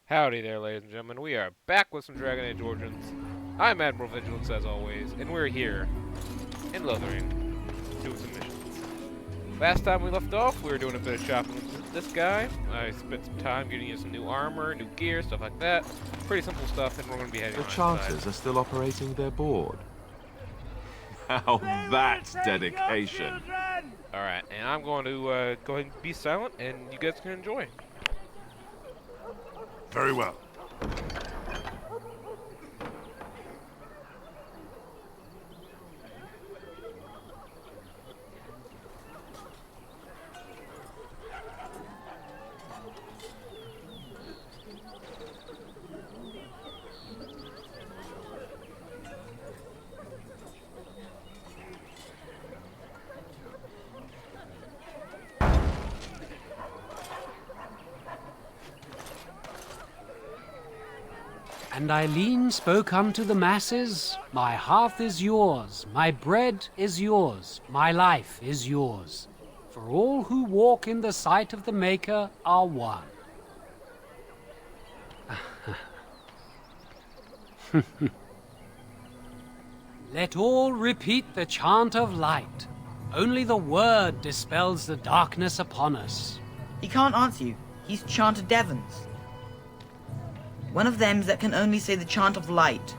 Howdy there, ladies and gentlemen. We are back with some Dragon Age Origins. I'm Admiral Vigilance, as always, and we're here in Lothering doing some missions. Last time we left off, we were doing a bit of shopping with this guy. I spent some time getting you some new armor, new gear, stuff like that. Pretty simple stuff, and we're going to be heading The on Charters inside. are still operating their board. Now that's dedication. Alright, and I'm going to go ahead and be silent, and you guys can enjoy. Very well. And Eileen spoke unto the masses, My hearth is yours, my bread is yours, my life is yours. For all who walk in the sight of the Maker are one. Let all repeat the chant of light. Only the word dispels the darkness upon us. He can't answer you. He's Chanter Devons. One of them that can only say the chant of light.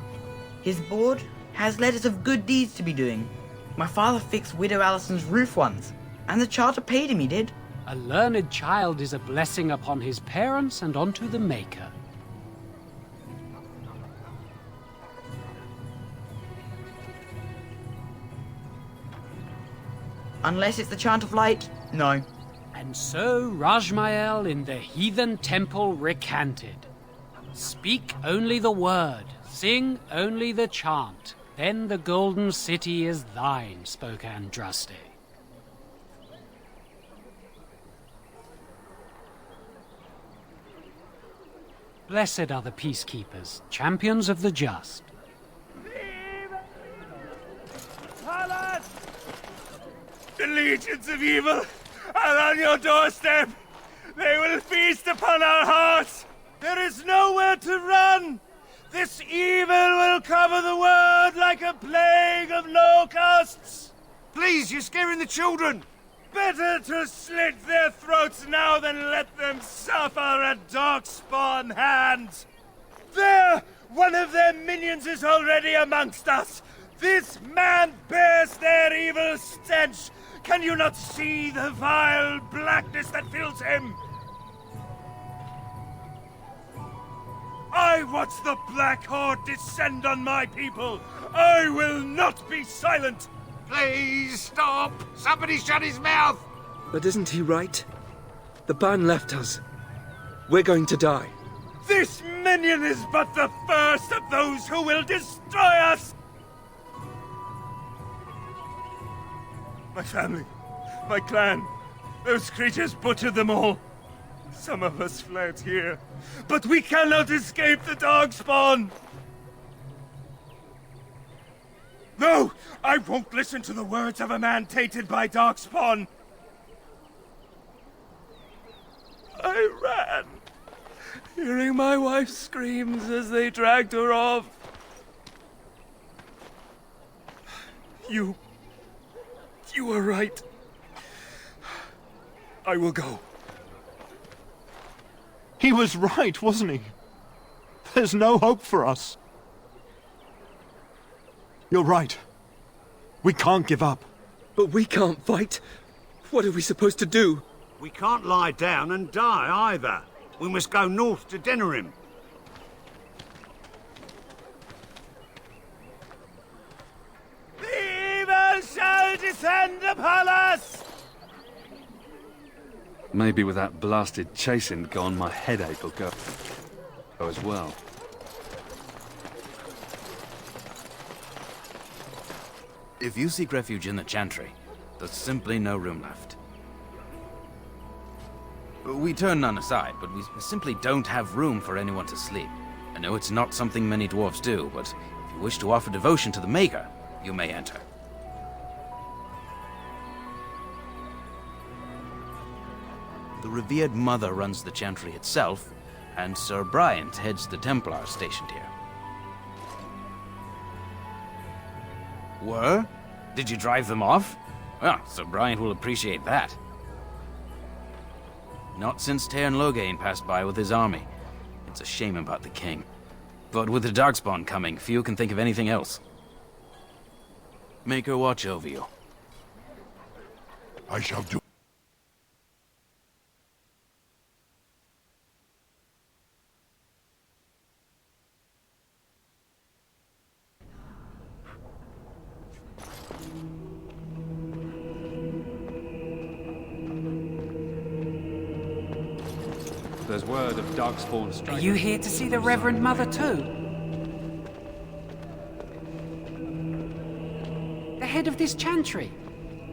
His board has letters of good deeds to be doing. My father fixed Widow Allison's roof once, and the charter paid him, he did. A learned child is a blessing upon his parents and unto the Maker. Unless it's the chant of light, no. And so Rajmael in the heathen temple recanted. Speak only the word, sing only the chant, then the golden city is thine, spoke Andraste. Blessed are the peacekeepers, champions of the just. The legions of evil are on your doorstep. They will feast upon our hearts. There is nowhere to run. This evil will cover the world like a plague of locusts. Please, you're scaring the children. Better to slit their throats now than let them suffer at Darkspawn hands. There! One of their minions is already amongst us. This man bears their evil stench. Can you not see the vile blackness that fills him? I watch the Black Horde descend on my people. I will not be silent. Please stop! Somebody shut his mouth! But isn't he right? The ban left us. We're going to die. This minion is but the first of those who will destroy us! My family, my clan, those creatures butchered them all. Some of us fled here, but we cannot escape the Darkspawn! No! I won't listen to the words of a man tainted by Darkspawn! I ran, hearing my wife's screams as they dragged her off. You were right. I will go. He was right, wasn't he? There's no hope for us. You're right. We can't give up. But we can't fight. What are we supposed to do? We can't lie down and die either. We must go north to Denerim. The evil shall descend upon us! Maybe with that blasted chasing gone, my headache will go as well. If you seek refuge in the Chantry, there's simply no room left. We turn none aside, but we simply don't have room for anyone to sleep. I know it's not something many dwarves do, but if you wish to offer devotion to the Maker, you may enter. The revered mother runs the Chantry itself, and Sir Bryant heads the Templars stationed here. Were? Did you drive them off? Well, Sir Bryant will appreciate that. Not since Tairn Logain passed by with his army. It's a shame about the king. But with the Darkspawn coming, few can think of anything else. Make her watch over you. I shall do. There's word of Darkspawn Are strike. you here to see the Reverend Mother too? The head of this chantry.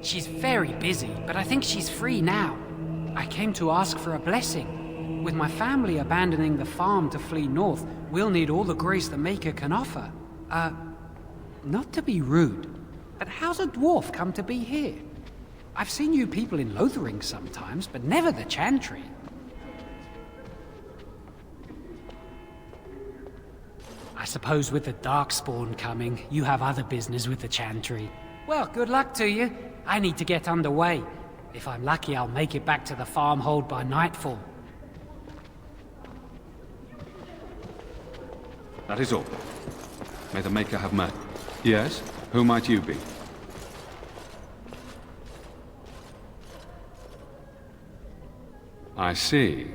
She's very busy, but I think she's free now. I came to ask for a blessing. With my family abandoning the farm to flee north, we'll need all the grace the Maker can offer. Not to be rude, but how's a dwarf come to be here? I've seen you people in Lothering sometimes, but never the chantry. I suppose with the Darkspawn coming, you have other business with the chantry. Well, good luck to you. I need to get underway. If I'm lucky, I'll make it back to the farmhold by nightfall. That is all. May the Maker have mercy. Yes? Who might you be? I see.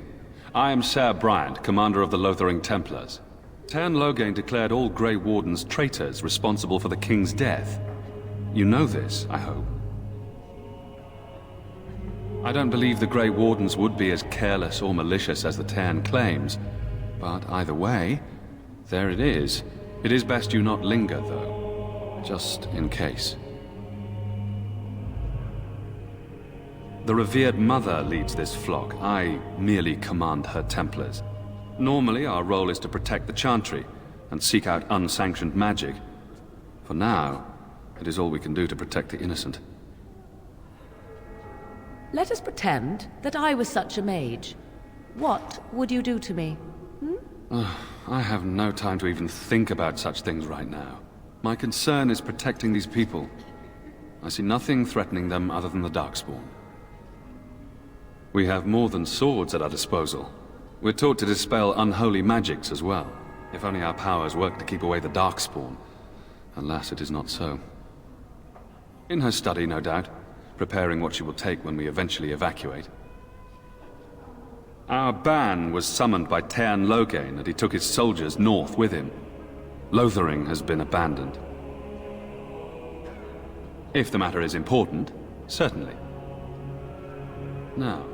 I am Sir Bryant, commander of the Lothering Templars. Tairn Logain declared all Grey Wardens traitors responsible for the King's death. You know this, I hope. I don't believe the Grey Wardens would be as careless or malicious as the Tairn claims, but either way, there it is. It is best you not linger, though, just in case. The revered Mother leads this flock. I merely command her Templars. Normally, our role is to protect the Chantry and seek out unsanctioned magic. For now, it is all we can do to protect the innocent. Let us pretend that I was such a mage. What would you do to me? I have no time to even think about such things right now. My concern is protecting these people. I see nothing threatening them other than the Darkspawn. We have more than swords at our disposal. We're taught to dispel unholy magics as well. If only our powers work to keep away the Darkspawn. Alas, it is not so. In her study, no doubt, preparing what she will take when we eventually evacuate. Our ban was summoned by Tairn Logain, and he took his soldiers north with him. Lothering has been abandoned. If the matter is important, certainly. Now,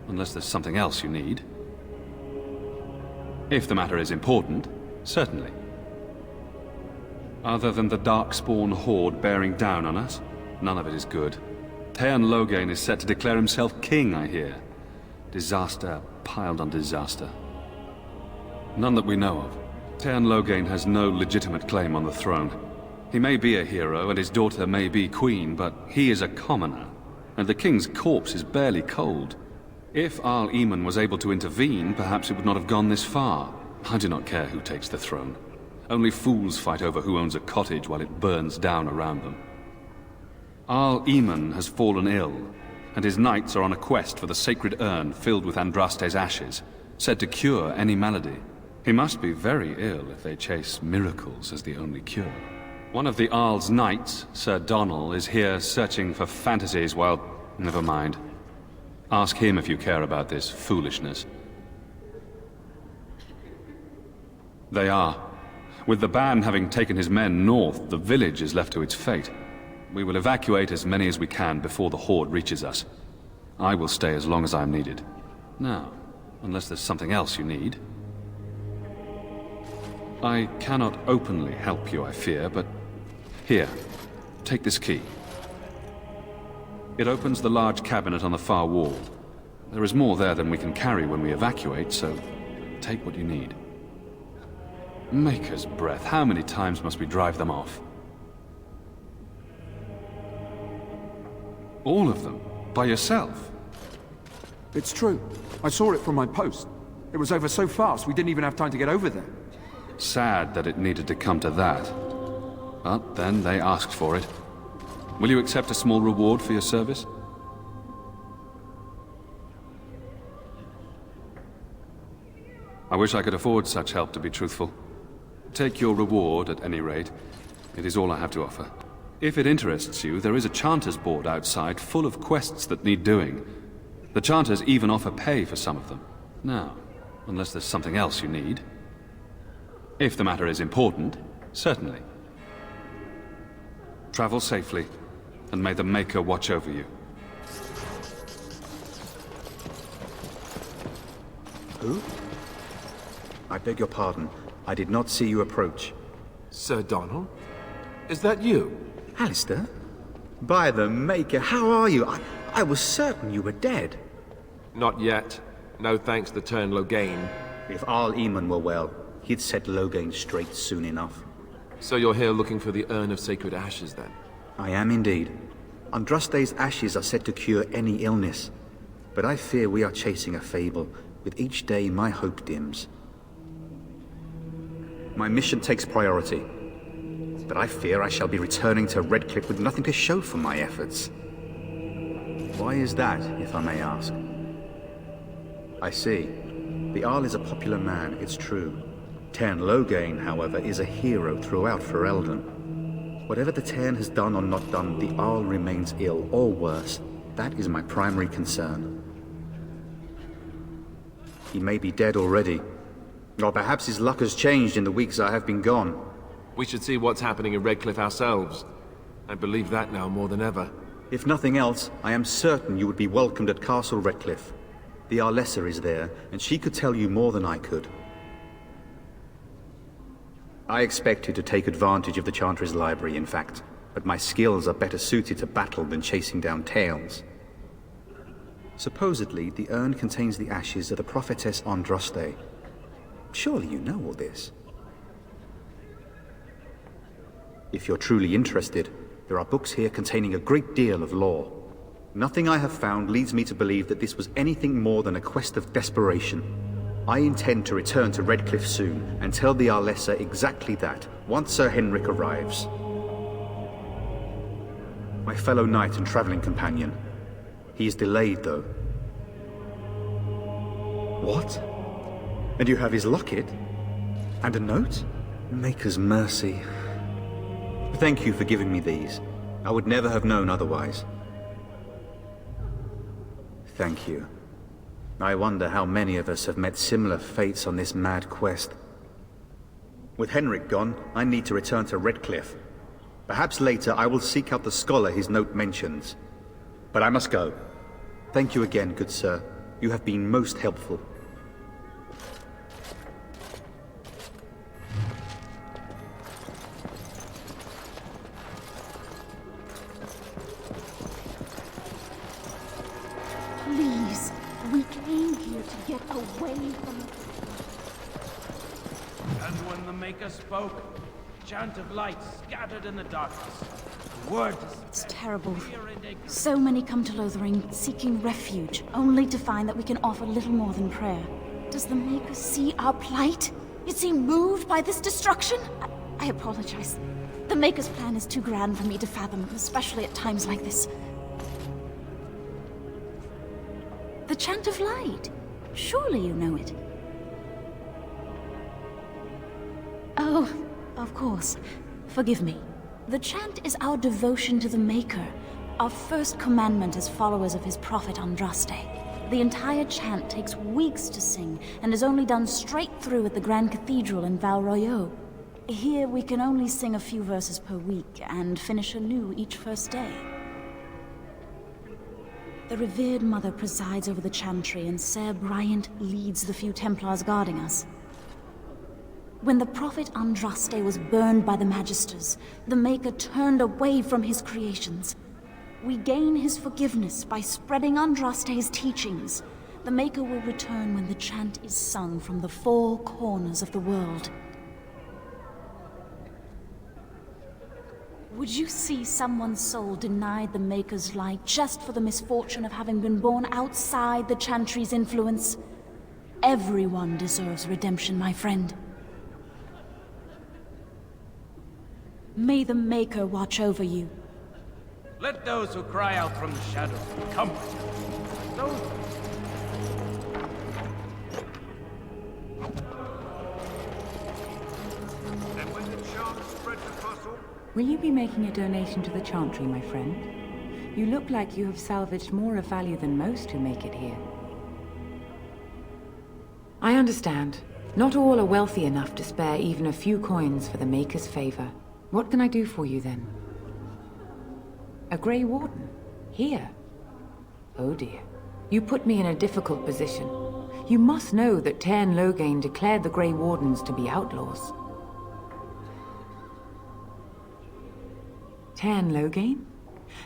unless there's something else you need. If the matter is important, certainly. Other than the Darkspawn horde bearing down on us, none of it is good. Tairn Logain is set to declare himself king, I hear. Disaster piled on disaster. None that we know of. Tairn Logain has no legitimate claim on the throne. He may be a hero, and his daughter may be queen, but he is a commoner, and the king's corpse is barely cold. If Arl Eamon was able to intervene, perhaps it would not have gone this far. I do not care who takes the throne. Only fools fight over who owns a cottage while it burns down around them. Arl Eamon has fallen ill, and his knights are on a quest for the sacred urn filled with Andraste's ashes, said to cure any malady. He must be very ill if they chase miracles as the only cure. One of the Arl's knights, Sir Donnell, is here searching for fantasies while... Never mind. Ask him if you care about this foolishness. They are. With the ban having taken his men north, the village is left to its fate. We will evacuate as many as we can before the horde reaches us. I will stay as long as I am needed. Now, unless there's something else you need. I cannot openly help you, I fear, but... Here, take this key. It opens the large cabinet on the far wall. There is more there than we can carry when we evacuate, so take what you need. Maker's breath, how many times must we drive them off? All of them? By yourself? It's true. I saw it from my post. It was over so fast, we didn't even have time to get over there. Sad that it needed to come to that. But then they asked for it. Will you accept a small reward for your service? I wish I could afford such help, to be truthful. Take your reward, at any rate. It is all I have to offer. If it interests you, there is a Chanter's board outside full of quests that need doing. The Chanters even offer pay for some of them. Now, unless there's something else you need. If the matter is important, certainly. Travel safely, and may the Maker watch over you. Who? I beg your pardon. I did not see you approach. Sir Donald? Is that you? Alistair? By the Maker, how are you? I was certain you were dead. Not yet. No thanks to turn Logain. If Arl Eamon were well, he'd set Logain straight soon enough. So you're here looking for the Urn of Sacred Ashes, then? I am indeed. Andraste's ashes are said to cure any illness. But I fear we are chasing a fable. With each day, my hope dims. My mission takes priority. But I fear I shall be returning to Redcliffe with nothing to show for my efforts. Why is that, if I may ask? I see. The Arl is a popular man, it's true. Tairn Logain, however, is a hero throughout Ferelden. Whatever the Tairn has done or not done, the Arl remains ill, or worse. That is my primary concern. He may be dead already. Or perhaps his luck has changed in the weeks I have been gone. We should see what's happening in Redcliffe ourselves. I believe that now more than ever. If nothing else, I am certain you would be welcomed at Castle Redcliffe. The Arlessa is there, and she could tell you more than I could. I expected to take advantage of the Chantry's library, in fact, but my skills are better suited to battle than chasing down tales. Supposedly, the urn contains the ashes of the prophetess Andraste. Surely you know all this. If you're truly interested, there are books here containing a great deal of lore. Nothing I have found leads me to believe that this was anything more than a quest of desperation. I intend to return to Redcliffe soon and tell the Arlessa exactly that, once Sir Henrik arrives. My fellow knight and traveling companion. He is delayed, though. What? And you have his locket? And a note? Maker's mercy. Thank you for giving me these. I would never have known otherwise. Thank you. I wonder how many of us have met similar fates on this mad quest. With Henrik gone, I need to return to Redcliffe. Perhaps later I will seek out the scholar his note mentions. But I must go. Thank you again, good sir. You have been most helpful. Please, we came here to get away from the... And when the Maker spoke, the chant of light scattered in the darkness. The word It's terrible. So many come to Lothering, seeking refuge, only to find that we can offer little more than prayer. Does the Maker see our plight? Is he moved by this destruction? I apologize. The Maker's plan is too grand for me to fathom, especially at times like this. The Chant of Light. Surely you know it. Oh, of course. Forgive me. The chant is our devotion to the Maker, our first commandment as followers of his prophet Andraste. The entire chant takes weeks to sing, and is only done straight through at the Grand Cathedral in Val Royeaux. Here we can only sing a few verses per week, and finish anew each first day. The revered Mother presides over the chantry, and Ser Bryant leads the few Templars guarding us. When the prophet Andraste was burned by the Magisters, the Maker turned away from his creations. We gain his forgiveness by spreading Andraste's teachings. The Maker will return when the chant is sung from the four corners of the world. Would you see someone's soul denied the Maker's light just for the misfortune of having been born outside the chantry's influence? Everyone deserves redemption, my friend. May the Maker watch over you. Let those who cry out from the shadows come. Those And when the chant spreads across all... Will you be making a donation to the Chantry, my friend? You look like you have salvaged more of value than most who make it here. I understand. Not all are wealthy enough to spare even a few coins for the Maker's favor. What can I do for you, then? A Grey Warden? Here? Oh dear. You put me in a difficult position. You must know that Tairn Loghain declared the Grey Wardens to be outlaws. Tairn Loghain?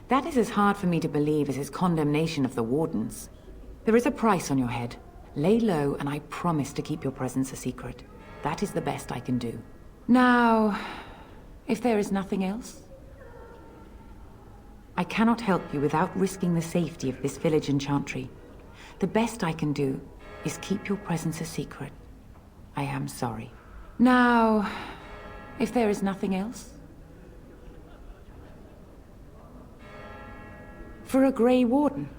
That is as hard for me to believe as his condemnation of the Wardens. There is a price on your head. Lay low, and I promise to keep your presence a secret. That is the best I can do. Now, if there is nothing else, I cannot help you without risking the safety of this village and Chantry. The best I can do is keep your presence a secret. I am sorry. Now, if there is nothing else, for a Grey Warden,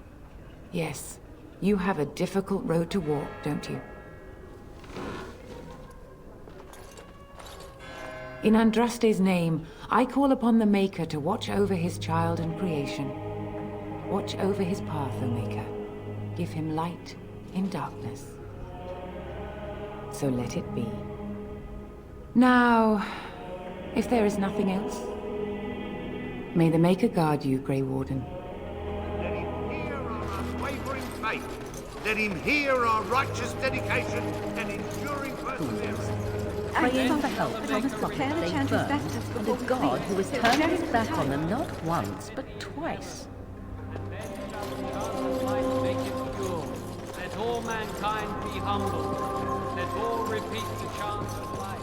yes. You have a difficult road to walk, don't you? In Andraste's name, I call upon the Maker to watch over his child and creation. Watch over his path, O Maker. Give him light in darkness. So let it be. Now, if there is nothing else, may the Maker guard you, Grey Warden. Let him hear our righteous dedication and enduring perseverance. Praying for help from a prophet they burn, and a god who has turned his back on them not once, but twice. Let all mankind be humble. Let all repeat the chant of life.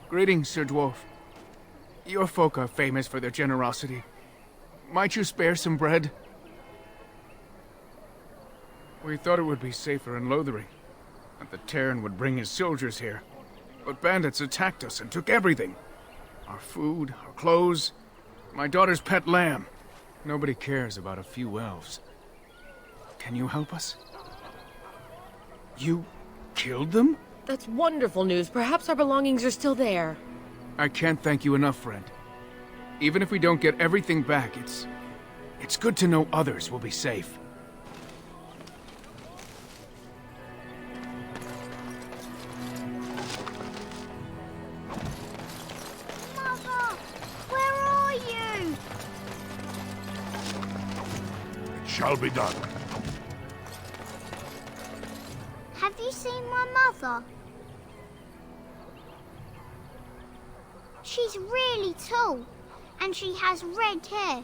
Greetings, Sir Dwarf. Your folk are famous for their generosity. Might you spare some bread? We thought it would be safer in Lothering, that the Tairn would bring his soldiers here. But bandits attacked us and took everything. Our food, our clothes, my daughter's pet lamb. Nobody cares about a few elves. Can you help us? You killed them? That's wonderful news. Perhaps our belongings are still there. I can't thank you enough, friend. Even if we don't get everything back, it's good to know others will be safe. Mother, where are you? It shall be done. Have you seen my mother? She's really tall, and she has red hair.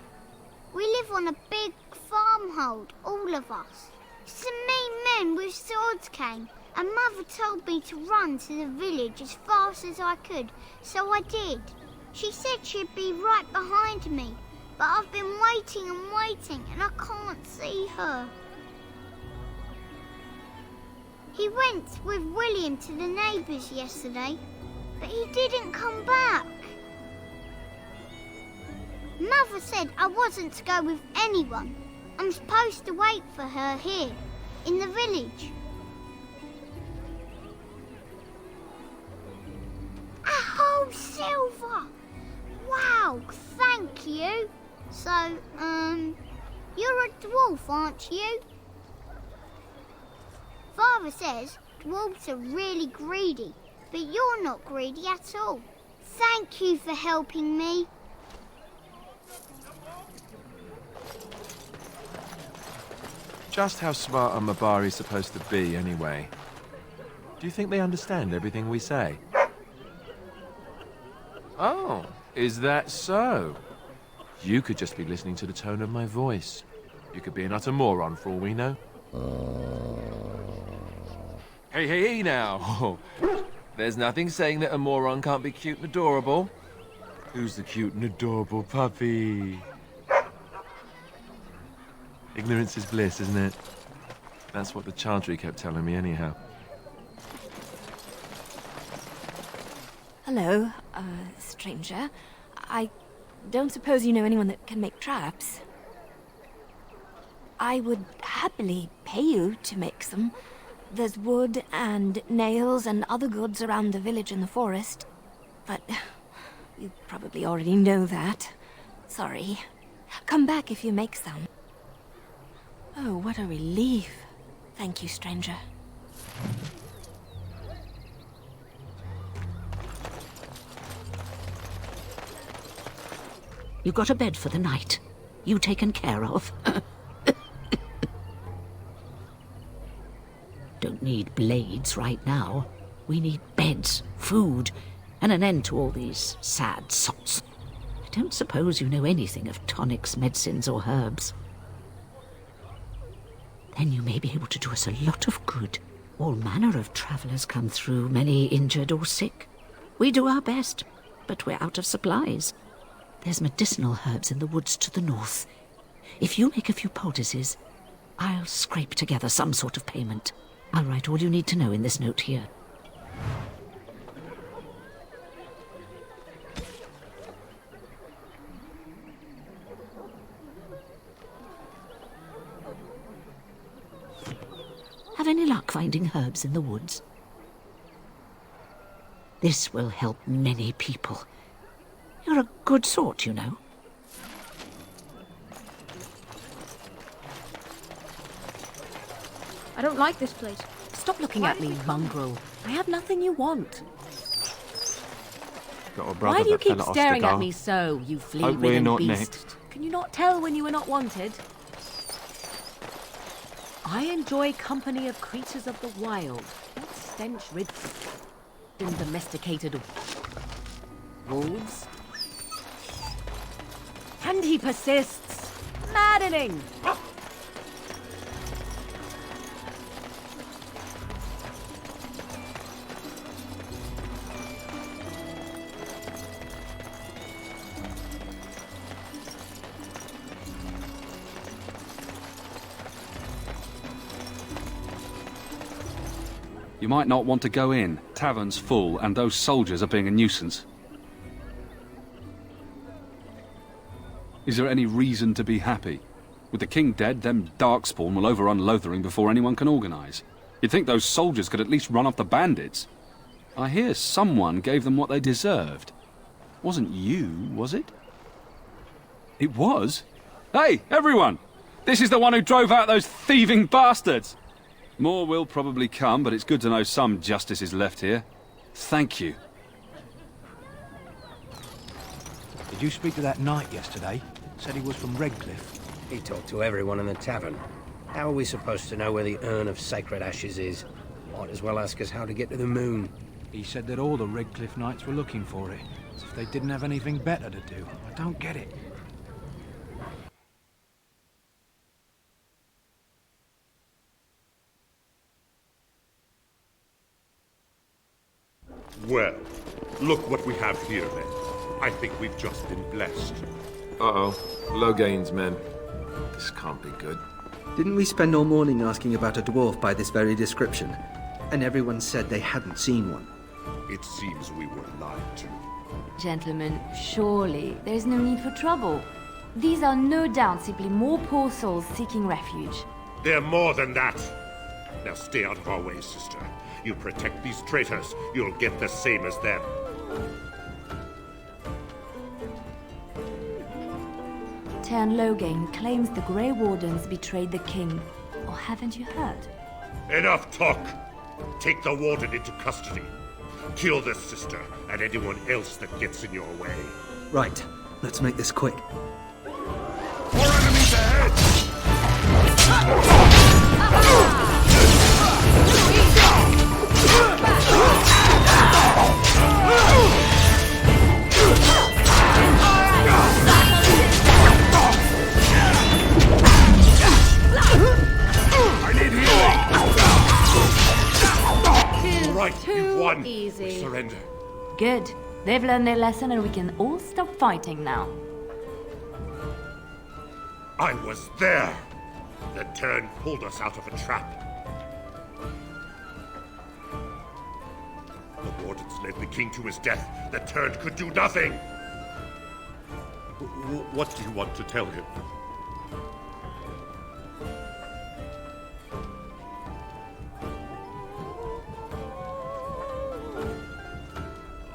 We live on a big farmhold, all of us. Some mean men with swords came, and Mother told me to run to the village as fast as I could, so I did. She said she'd be right behind me, but I've been waiting and waiting, and I can't see her. He went with William to the neighbours yesterday, but he didn't come back. Mother said I wasn't to go with anyone. I'm supposed to wait for her here, in the village. So, you're a dwarf, aren't you? Father says dwarves are really greedy, but you're not greedy at all. Thank you for helping me. Just how smart are Mabari supposed to be, anyway? Do you think they understand everything we say? Oh, is that so? You could just be listening to the tone of my voice. You could be an utter moron for all we know. Hey now! There's nothing saying that a moron can't be cute and adorable. Who's the cute and adorable puppy? Ignorance is bliss, isn't it? That's what the Chantry kept telling me anyhow. Hello, stranger. I don't suppose you know anyone that can make traps? I would happily pay you to make some. There's wood and nails and other goods around the village and the forest. But you probably already know that. Sorry. Come back if you make some. Oh, what a relief. Thank you, stranger. You got a bed for the night? You taken care of? Don't need blades right now. We need beds, food, and an end to all these sad sots. I don't suppose you know anything of tonics, medicines, or herbs. Then you may be able to do us a lot of good. All manner of travellers come through, many injured or sick. We do our best, but we're out of supplies. There's medicinal herbs in the woods to the north. If you make a few poultices, I'll scrape together some sort of payment. I'll write all you need to know in this note here. Have any luck finding herbs in the woods? This will help many people. You're a good sort, you know. I don't like this place. Stop looking at me, mongrel. I have nothing you want. Got a brother Why do you that fell keep at staring at Ostergar. me so, you Hope we're flea-ridden not beast? next. Can you not tell when you are not wanted? I enjoy company of creatures of the wild, not stench-ridden, domesticated wolves. And he persists. Maddening! You might not want to go in. Tavern's full, and those soldiers are being a nuisance. Is there any reason to be happy? With the king dead, them Darkspawn will overrun Lothering before anyone can organise. You'd think those soldiers could at least run off the bandits. I hear someone gave them what they deserved. Wasn't you, was it? It was? Hey, everyone! This is the one who drove out those thieving bastards! More will probably come, but it's good to know some justice is left here. Thank you. Did you speak to that knight yesterday? Said he was from Redcliffe. He talked to everyone in the tavern. How are we supposed to know where the urn of sacred ashes is? Might as well ask us how to get to the moon. He said that all the Redcliffe knights were looking for it, as if they didn't have anything better to do. I don't get it. Well, look what we have here, then. I think we've just been blessed. Uh-oh. Loghain's men. This can't be good. Didn't we spend all morning asking about a dwarf by this very description? And everyone said they hadn't seen one. It seems we were lied to. Gentlemen, surely there's no need for trouble. These are no doubt simply more poor souls seeking refuge. They're more than that. Now stay out of our way, sister. You protect these traitors, you'll get the same as them. Tairn Logain claims the Grey Wardens betrayed the king. Or haven't you heard? Enough talk! Take the warden into custody. Kill this sister and anyone else that gets in your way. Right, let's make this quick. More enemies ahead! I need healing! All right, you've won. Easy. We surrender. Good. They've learned their lesson and we can all stop fighting now. I was there! The Tairn pulled us out of a trap. The wardens led the king to his death. The Tairn could do nothing! What do you want to tell him?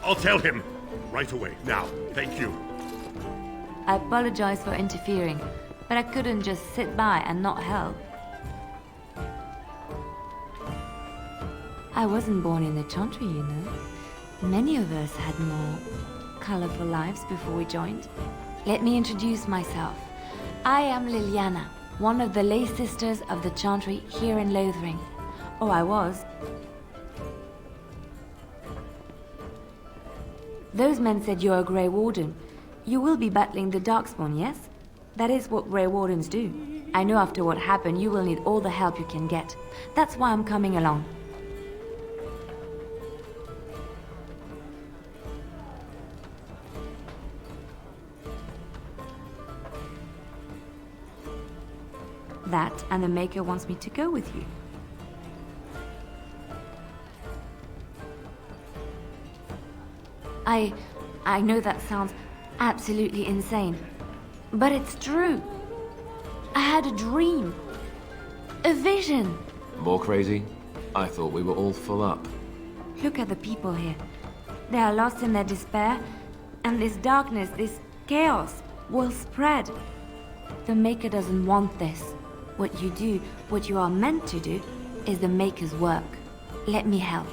I'll tell him! Right away, now. Thank you. I apologize for interfering, but I couldn't just sit by and not help. I wasn't born in the Chantry, you know. Many of us had more colorful lives before we joined. Let me introduce myself. I am Liliana, one of the lay sisters of the Chantry here in Lothering. Oh, I was. Those men said you're a Grey Warden. You will be battling the Darkspawn, yes? That is what Grey Wardens do. I know after what happened, you will need all the help you can get. That's why I'm coming along. That, and the Maker wants me to go with you. I know that sounds absolutely insane, but it's true. I had a dream. A vision. More crazy? I thought we were all full up. Look at the people here. They are lost in their despair, and this darkness, this chaos, will spread. The Maker doesn't want this. What you do, what you are meant to do, is the Maker's work. Let me help.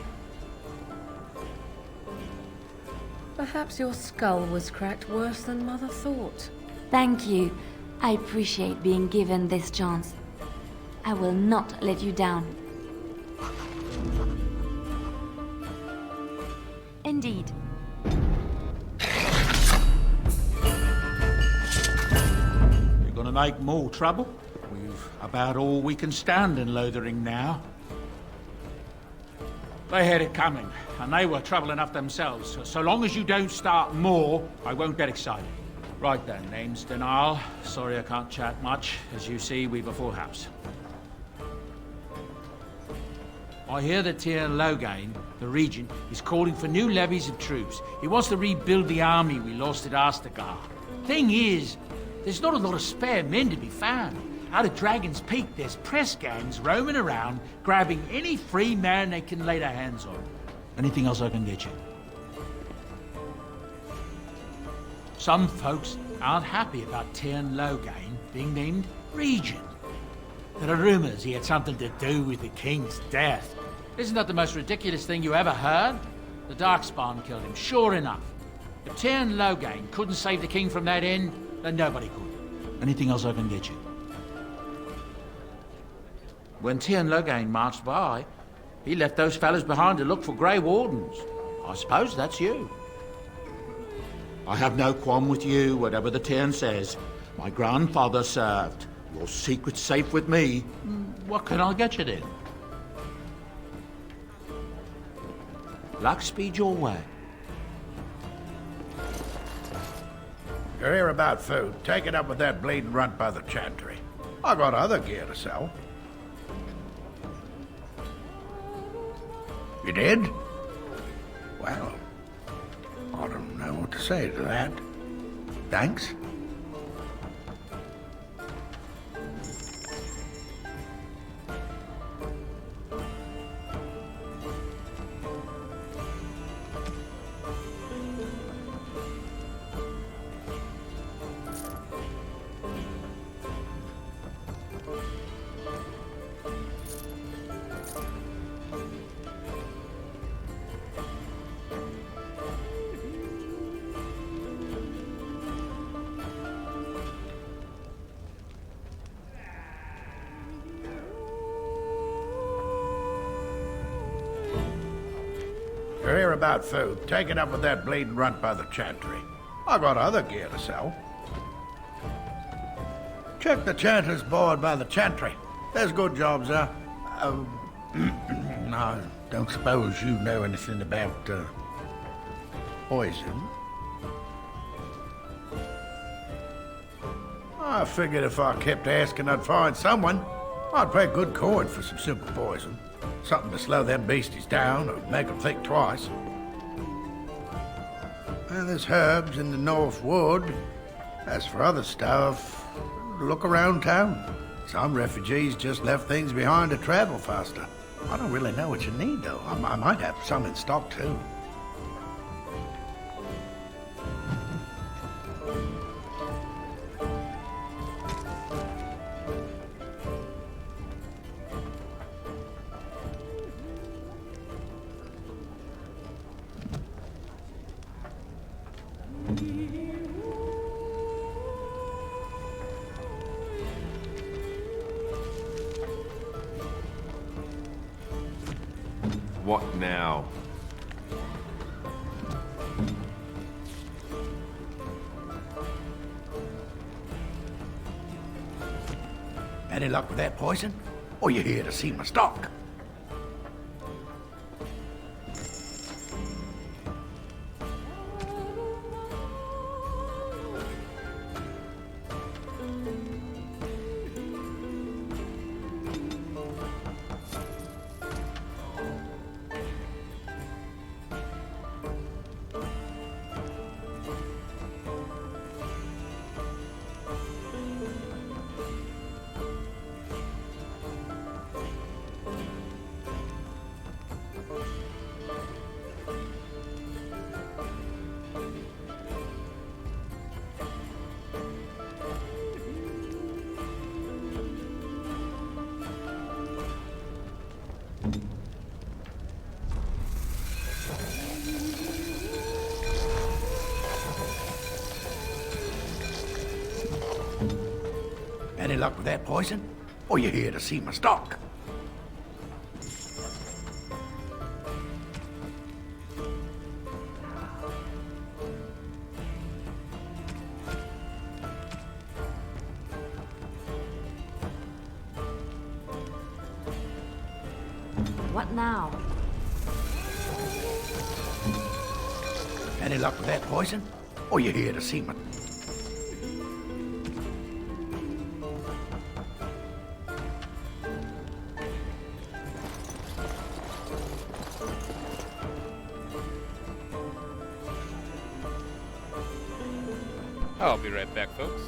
Perhaps your skull was cracked worse than Mother thought. Thank you. I appreciate being given this chance. I will not let you down. Indeed. You're gonna make more trouble? We've about all we can stand in Lothering now. They had it coming, and they were trouble enough themselves. So long as you don't start more, I won't get excited. Right then, name's Denal. Sorry I can't chat much. As you see, we've a full house. I hear that Tairn Logain, the regent, is calling for new levies of troops. He wants to rebuild the army we lost at Astagar. Thing is, there's not a lot of spare men to be found. Out of Dragon's Peak, there's press gangs roaming around, grabbing any free man they can lay their hands on. Anything else I can get you? Some folks aren't happy about Tairn Logain being named regent. There are rumors he had something to do with the king's death. Isn't that the most ridiculous thing you ever heard? The Darkspawn killed him, sure enough. If Tairn Logain couldn't save the king from that end, then nobody could. Anything else I can get you? When Tairn Logain marched by, he left those fellas behind to look for Grey Wardens. I suppose that's you. I have no qualm with you, whatever the Tairn says. My grandfather served. Your secret's safe with me. What can I get you then? Luck speed your way. You're here about food. Take it up with that bleeding runt by the chantry. I got other gear to sell. You did? Well, I don't know what to say to that. Thanks. You're here about food. Take it up with that bleeding runt by the chantry. I got other gear to sell. Check the chanter's board by the chantry. There's good jobs there. I don't suppose you know anything about, poison? I figured if I kept asking, I'd find someone. I'd pay good coin for some simple poison. Something to slow them beasties down or make them think twice. Well, there's herbs in the North Wood. As for other stuff, look around town. Some refugees just left things behind to travel faster. I don't really know what you need, though. I might have some in stock, too. What now? Any luck with that poison? Or you here to see my stock? Any luck with that poison? Or you here to see my stock? What now? Any luck with that poison? Or you here to see my... I'll be right back, folks.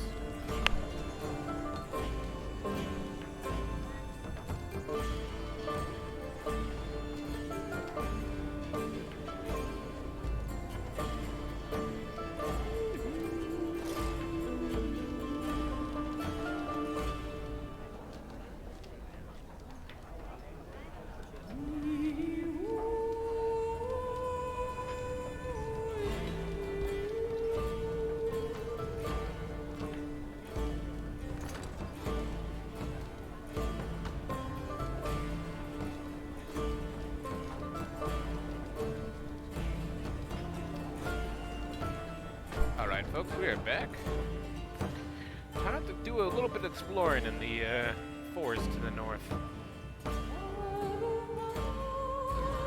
Alright folks, we are back. Time to do a little bit of exploring in the forest to the north.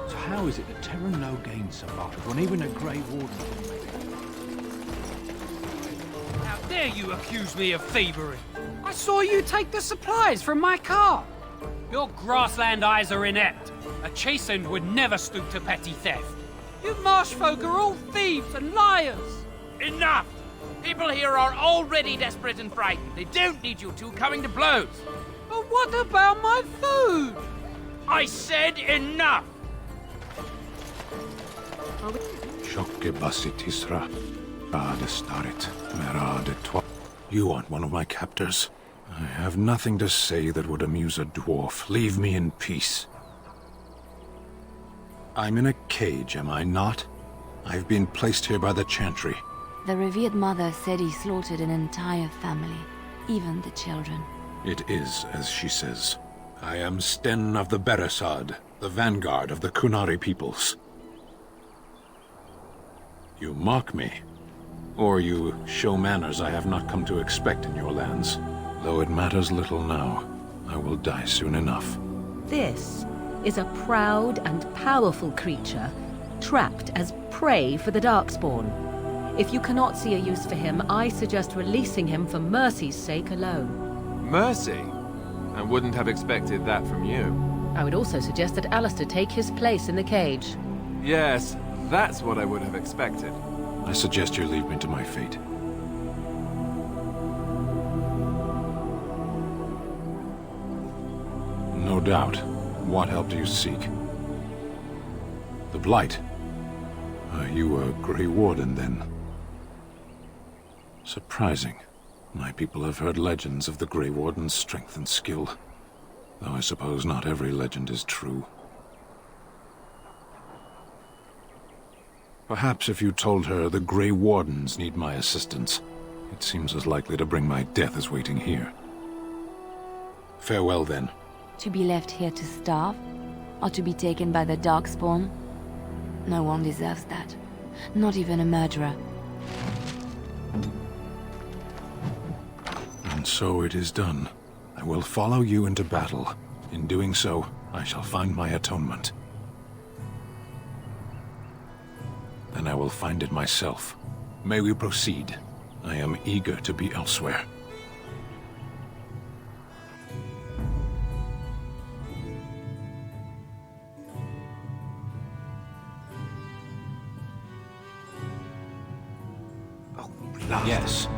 So how is it that Terran Logain survived when even a Grey Warden couldn't make it? How dare you accuse me of thievery? I saw you take the supplies from my car. Your grassland eyes are inept. A chastened would never stoop to petty theft. You marsh folk are all thieves and liars. Enough! People here are already desperate and frightened. They don't need you two coming to blows. But what about my food? I said enough! You aren't one of my captors. I have nothing to say that would amuse a dwarf. Leave me in peace. I'm in a cage, am I not? I've been placed here by the Chantry. The revered mother said he slaughtered an entire family, even the children. It is as she says. I am Sten of the Beresad, the vanguard of the Kunari peoples. You mock me. Or you show manners I have not come to expect in your lands. Though it matters little now, I will die soon enough. This is a proud and powerful creature, trapped as prey for the Darkspawn. If you cannot see a use for him, I suggest releasing him for mercy's sake alone. Mercy? I wouldn't have expected that from you. I would also suggest that Alistair take his place in the cage. Yes, that's what I would have expected. I suggest you leave me to my fate. No doubt. What help do you seek? The Blight. Are you a Grey Warden, then? Surprising. My people have heard legends of the Grey Warden's strength and skill. Though I suppose not every legend is true. Perhaps if you told her the Grey Wardens need my assistance, it seems as likely to bring my death as waiting here. Farewell, then. To be left here to starve? Or to be taken by the Darkspawn? No one deserves that. Not even a murderer. And so it is done. I will follow you into battle. In doing so, I shall find my atonement. And I will find it myself. May we proceed? I am eager to be elsewhere. Yes.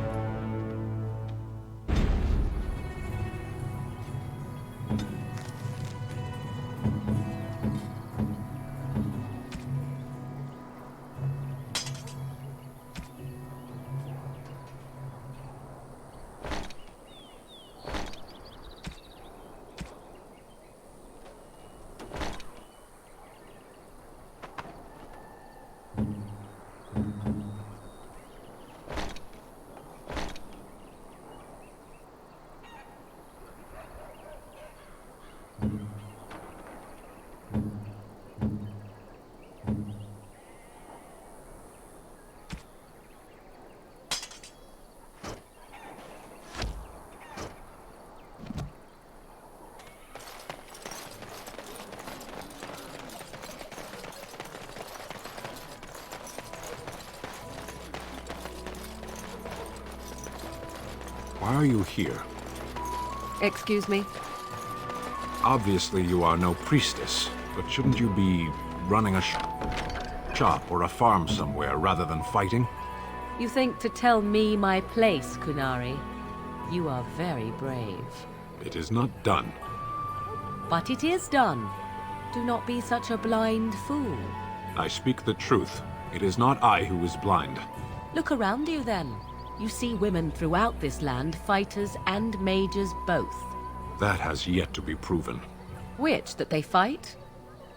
Why are you here? Excuse me? Obviously you are no priestess, but shouldn't you be running a shop or a farm somewhere rather than fighting? You think to tell me my place, Kunari? You are very brave. It is not done. But it is done. Do not be such a blind fool. I speak the truth. It is not I who is blind. Look around you, then. You see women throughout this land, fighters and mages both. That has yet to be proven. Which, that they fight?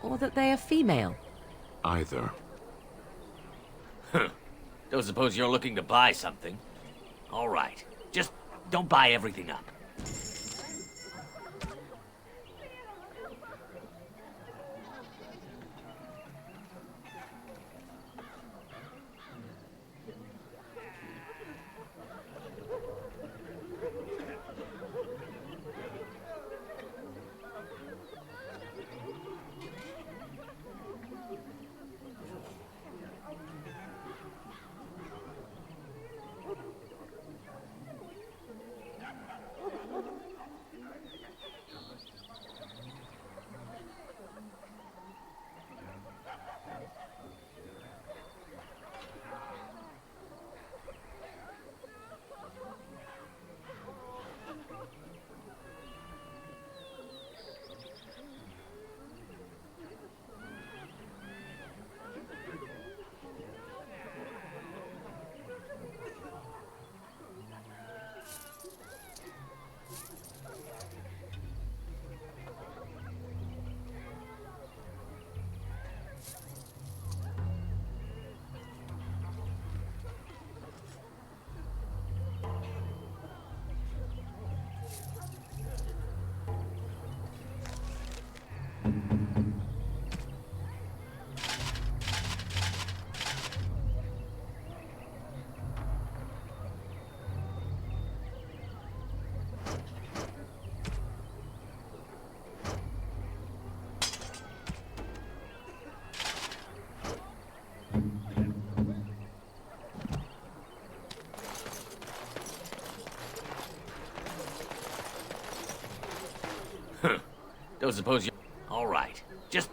Or that they are female? Either. Don't suppose you're looking to buy something? All right. Just don't buy everything up. Don't suppose you... All right. Just...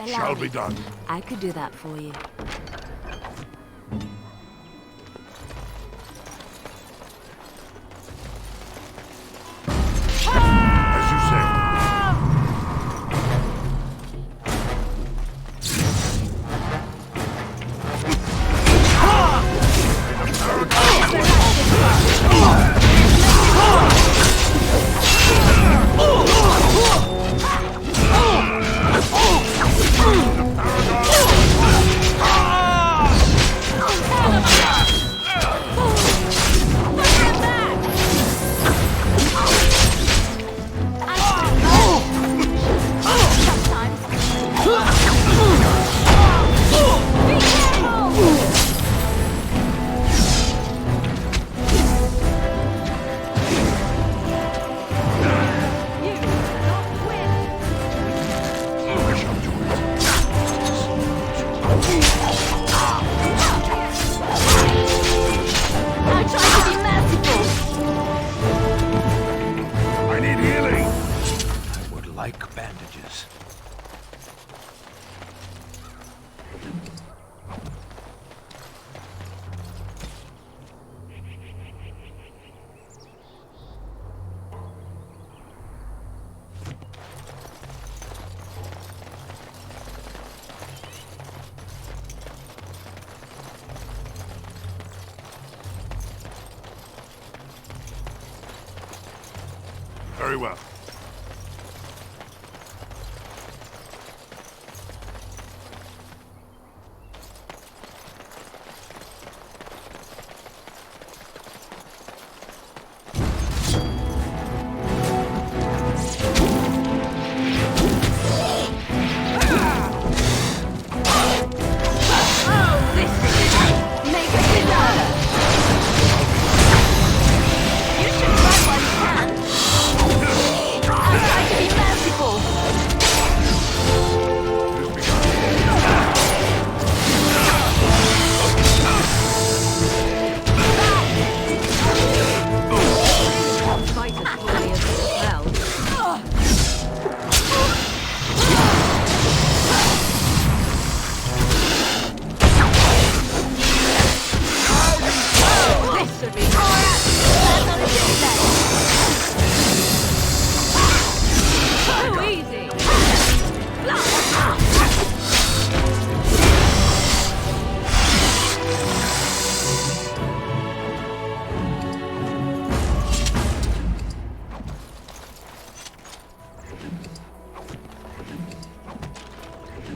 Shall be done. I could do that for you. As you say. Very well.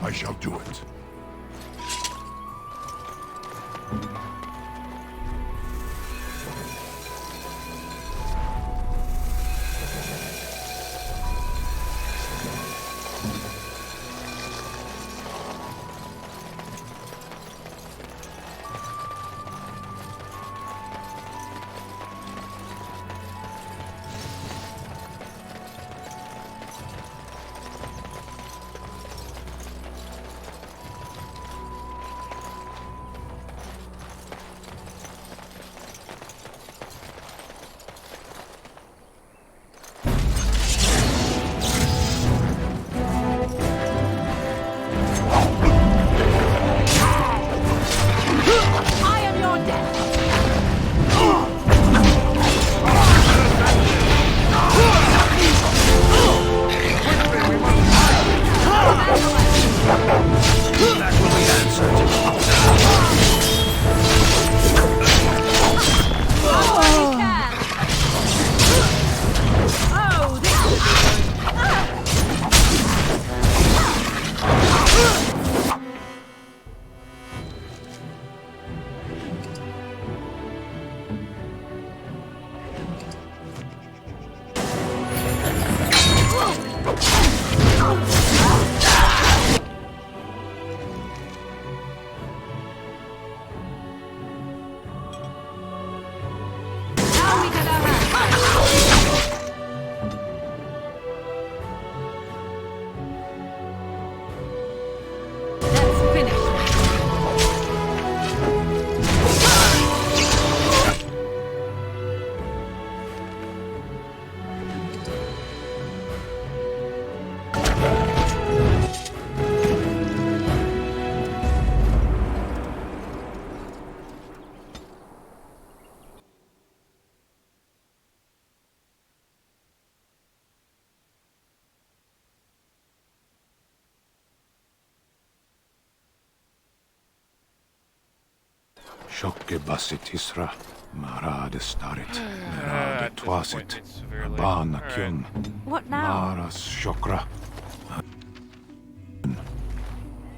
I shall do it. Shokke basit isra. Marad starit. Merad twasit. Abana kyun. What now? Maras shokra.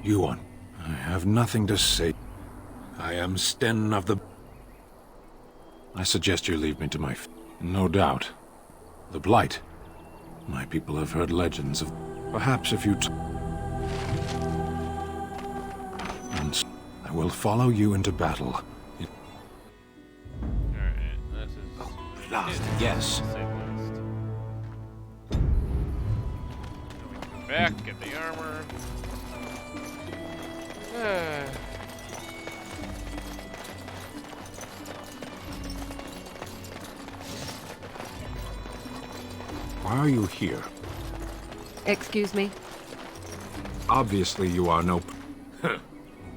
Yuan, I have nothing to say. I am Sten of the... I suggest you leave me to my... No doubt. The Blight. My people have heard legends of... Perhaps if you... And I will follow you into battle. Last, yes. Back, get the armor. Why are you here? Excuse me? Obviously you are no...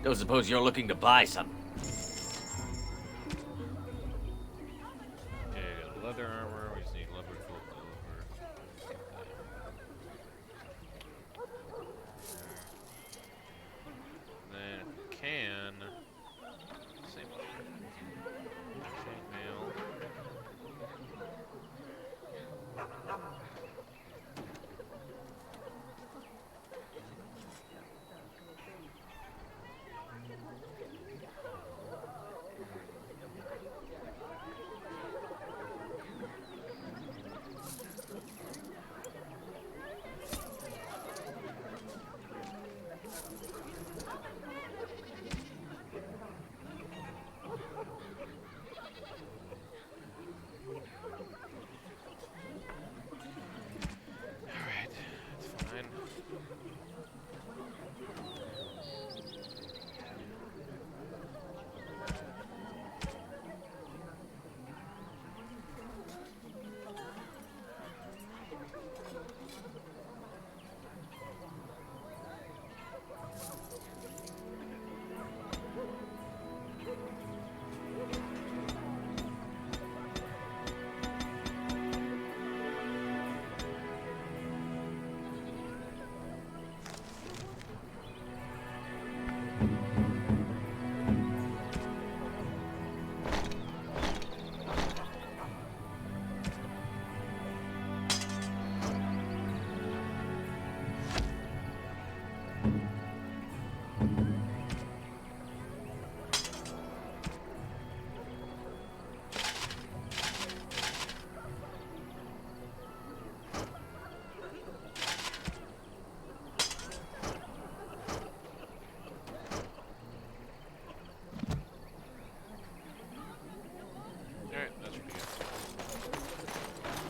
Don't suppose you're looking to buy something. Leather armor, we just need leather full silver. Then can same chainmail.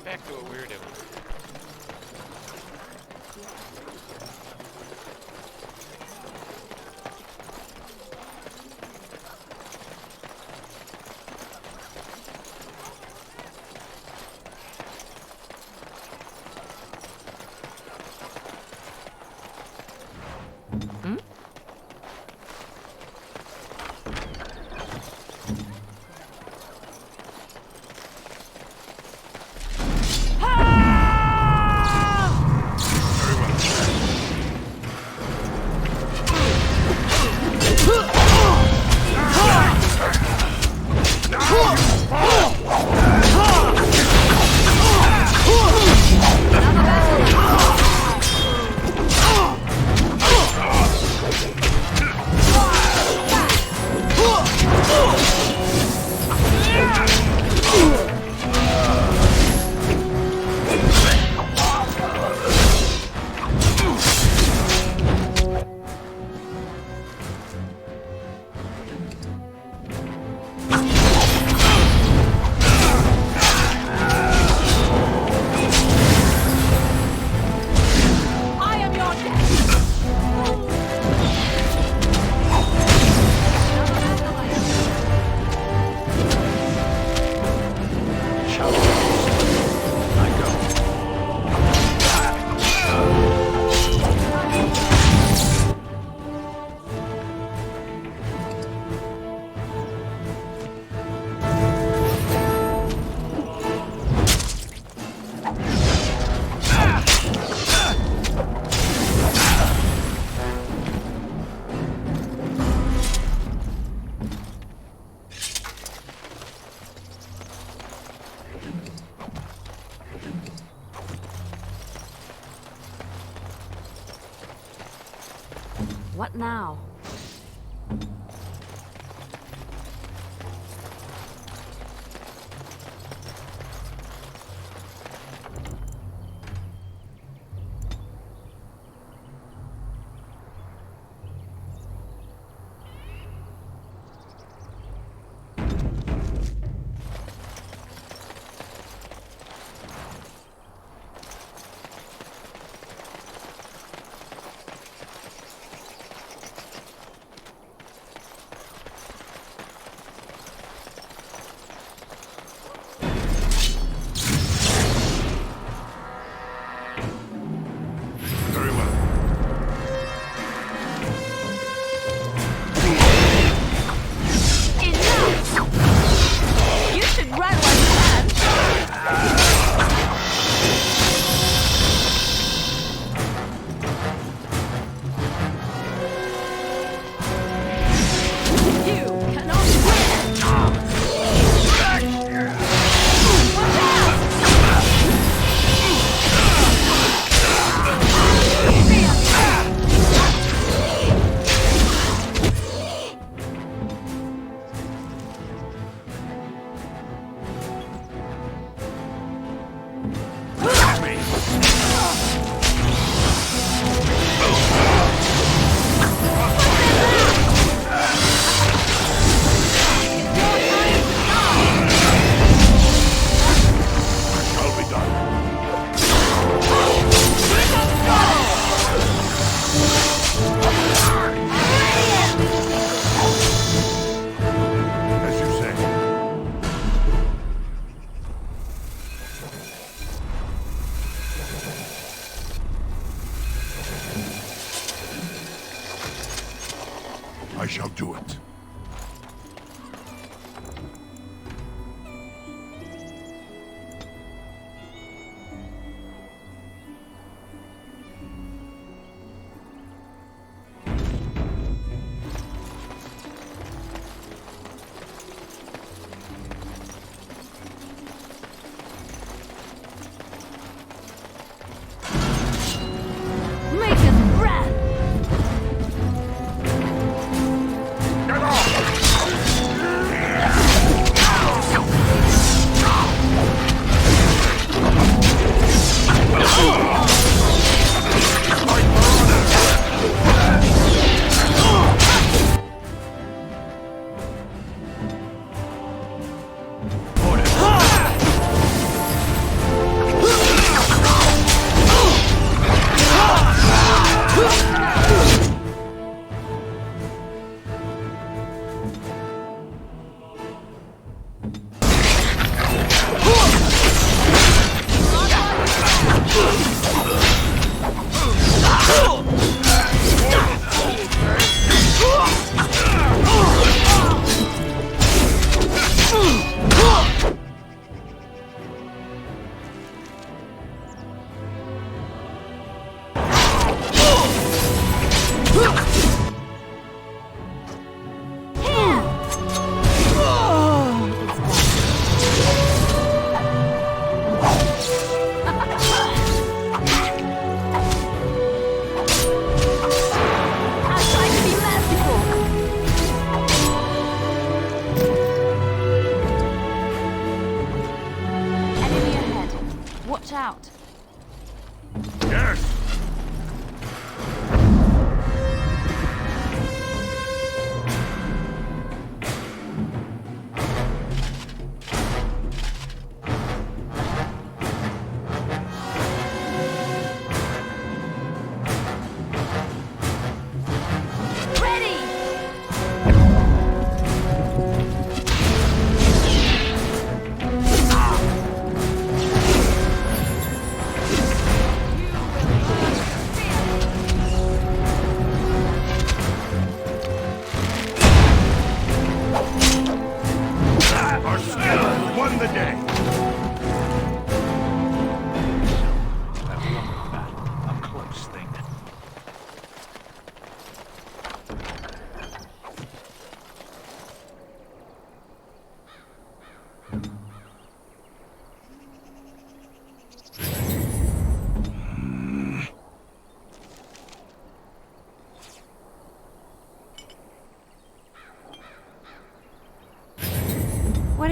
Back to what we were doing. What now? I shall do it. Make his breath!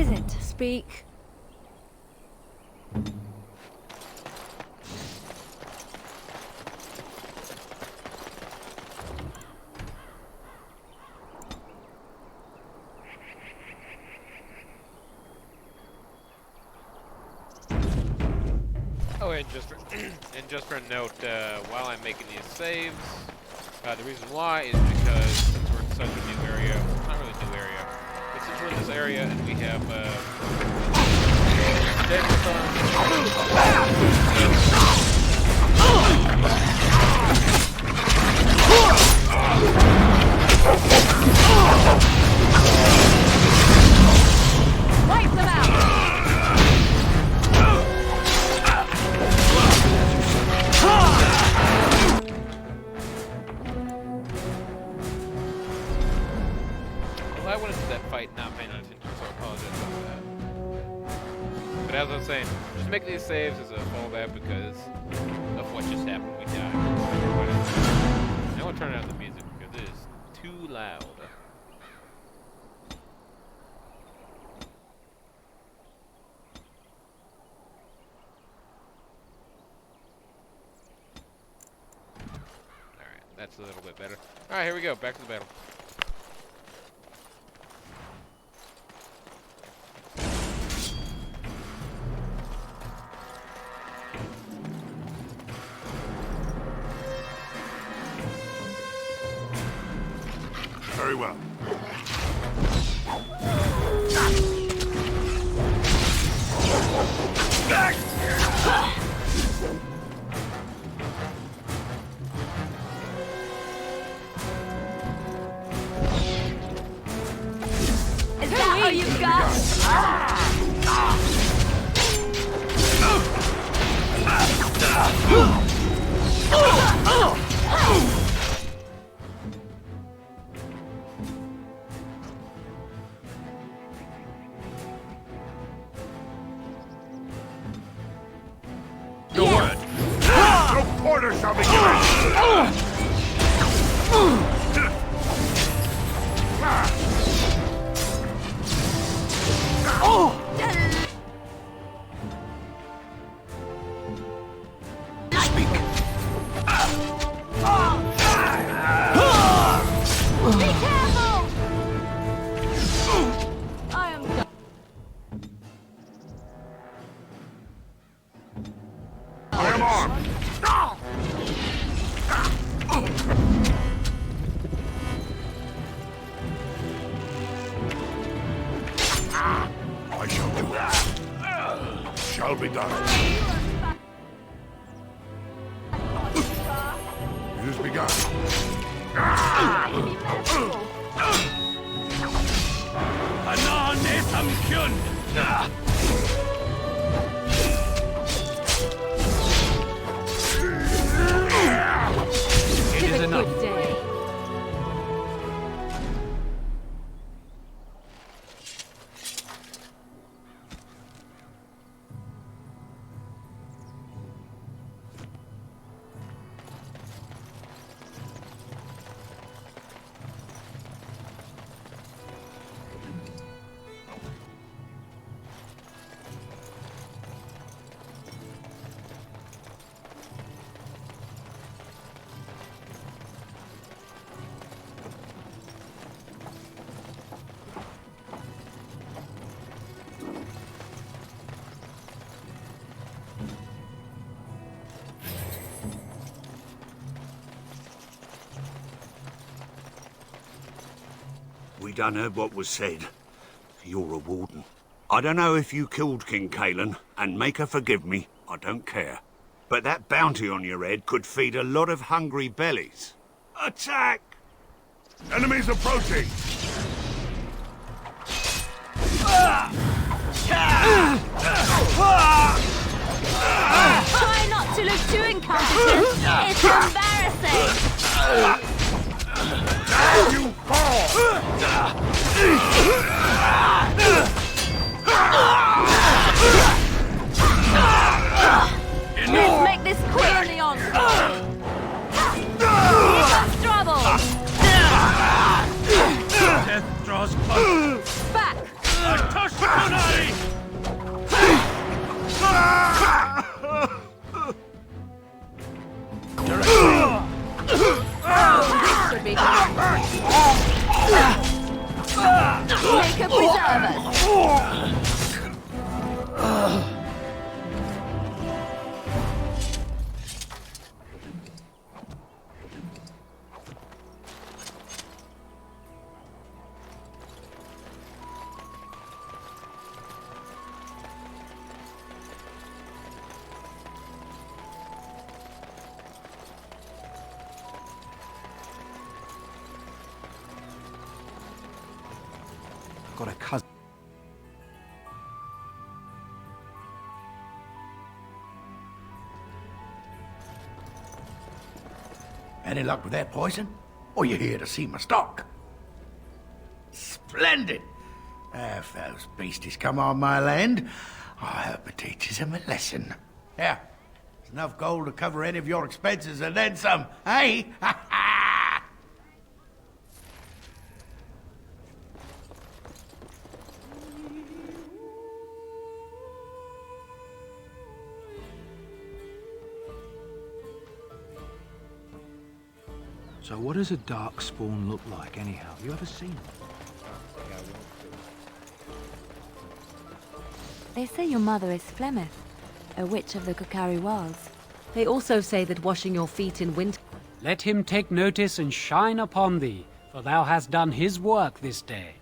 is it? Speak. Oh, and just for a note, while I'm making these saves, the reason why is because since we're in such a new area, not really new area, but since we're in this area and we have dead Wipe them out! Well, I went into that fight not paying attention, so I apologize about that. But as I was saying, just making these saves is a fallback because of what just happened. We died. Now I'll turn down the music because it is too loud. Alright, that's a little bit better. Alright, here we go. Back to the battle. Very well. Is that all you got? Your word. No quarter shall be given. Be careful! I am done. I am armed. I shall do it. Shall be done. It is begun. It is enough. Good day. We done heard what was said. You're a warden. I don't know if you killed King Caelan, and make her forgive me, I don't care. But that bounty on your head could feed a lot of hungry bellies. Attack! Enemies approaching! Try not to look too incompetent. It's embarrassing. You fall! Let's make this quick on the onslaught. Here comes trouble. Death draws close. Back. serve us. Got a cousin. Any luck with that poison? Or you here to see my stock? Splendid! If those beasties come on my land, I hope it teaches them a lesson. Yeah, there's enough gold to cover any of your expenses and then some, eh? So what does a darkspawn look like, anyhow? Have you ever seen one? They say your mother is Flemeth, a witch of the Kokari Wilds. They also say that washing your feet in winter... Let him take notice and shine upon thee, for thou hast done his work this day.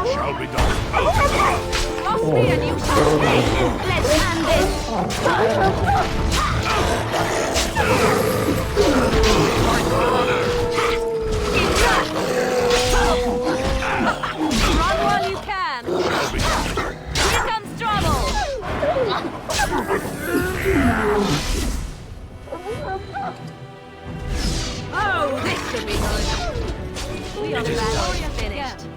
Shall be done. Cross me and you shall pay. Let's hand this. Run while you can. Here comes trouble. Oh, this should be good. We are about finished.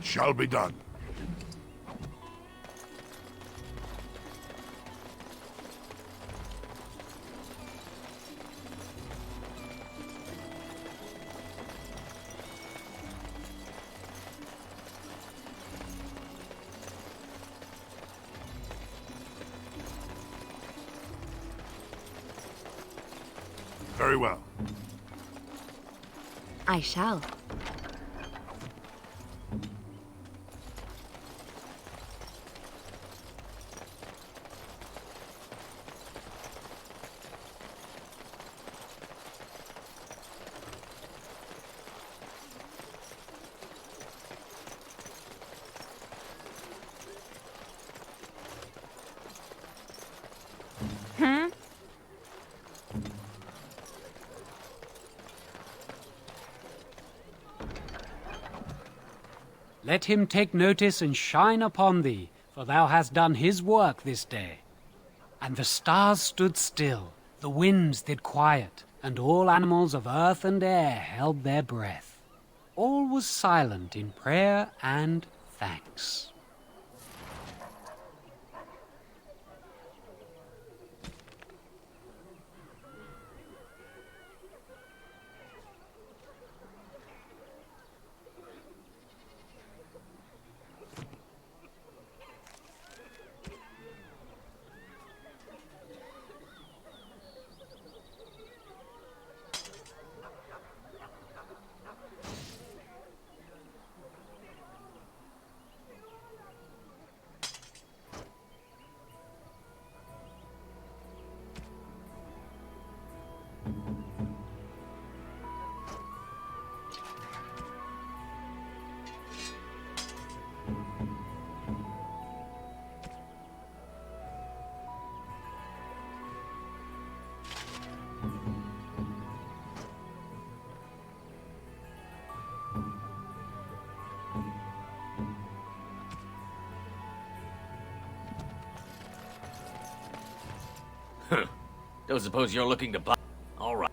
It shall be done. Very well. I shall. Let him take notice and shine upon thee, for thou hast done his work this day. And the stars stood still, the winds did quiet, and all animals of earth and air held their breath. All was silent in prayer and thanks. Don't suppose you're looking to buy... All right.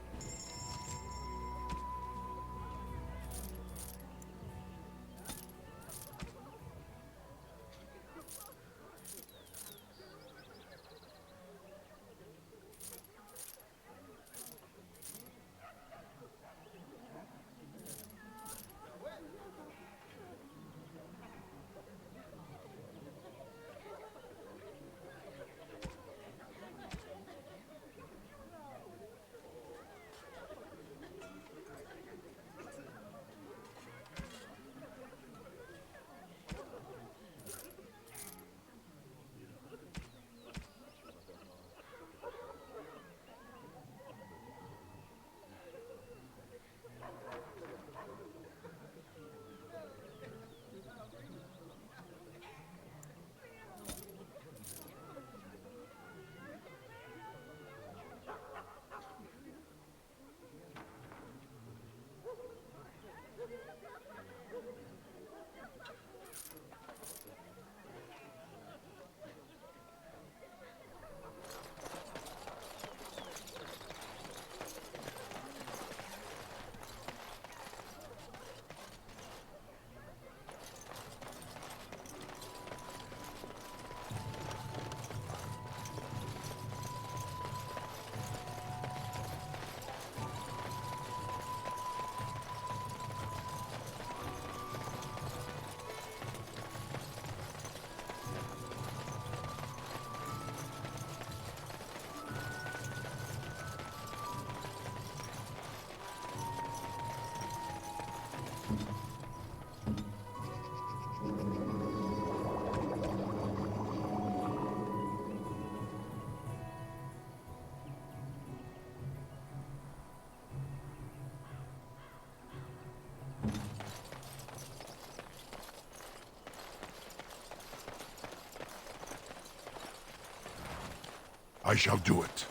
I shall do it.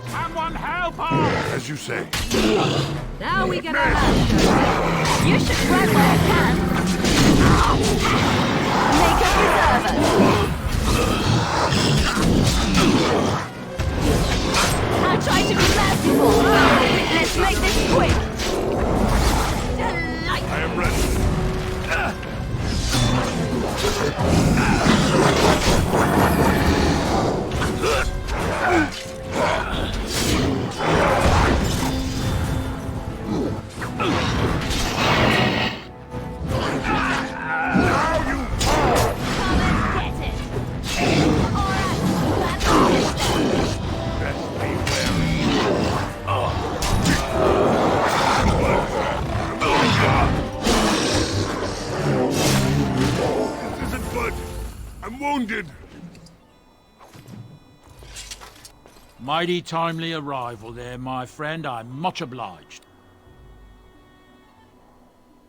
Someone help us! As you say. Now we get our hands dirty. You should run where you can. Make us reserve us. Mighty timely arrival there, my friend. I'm much obliged.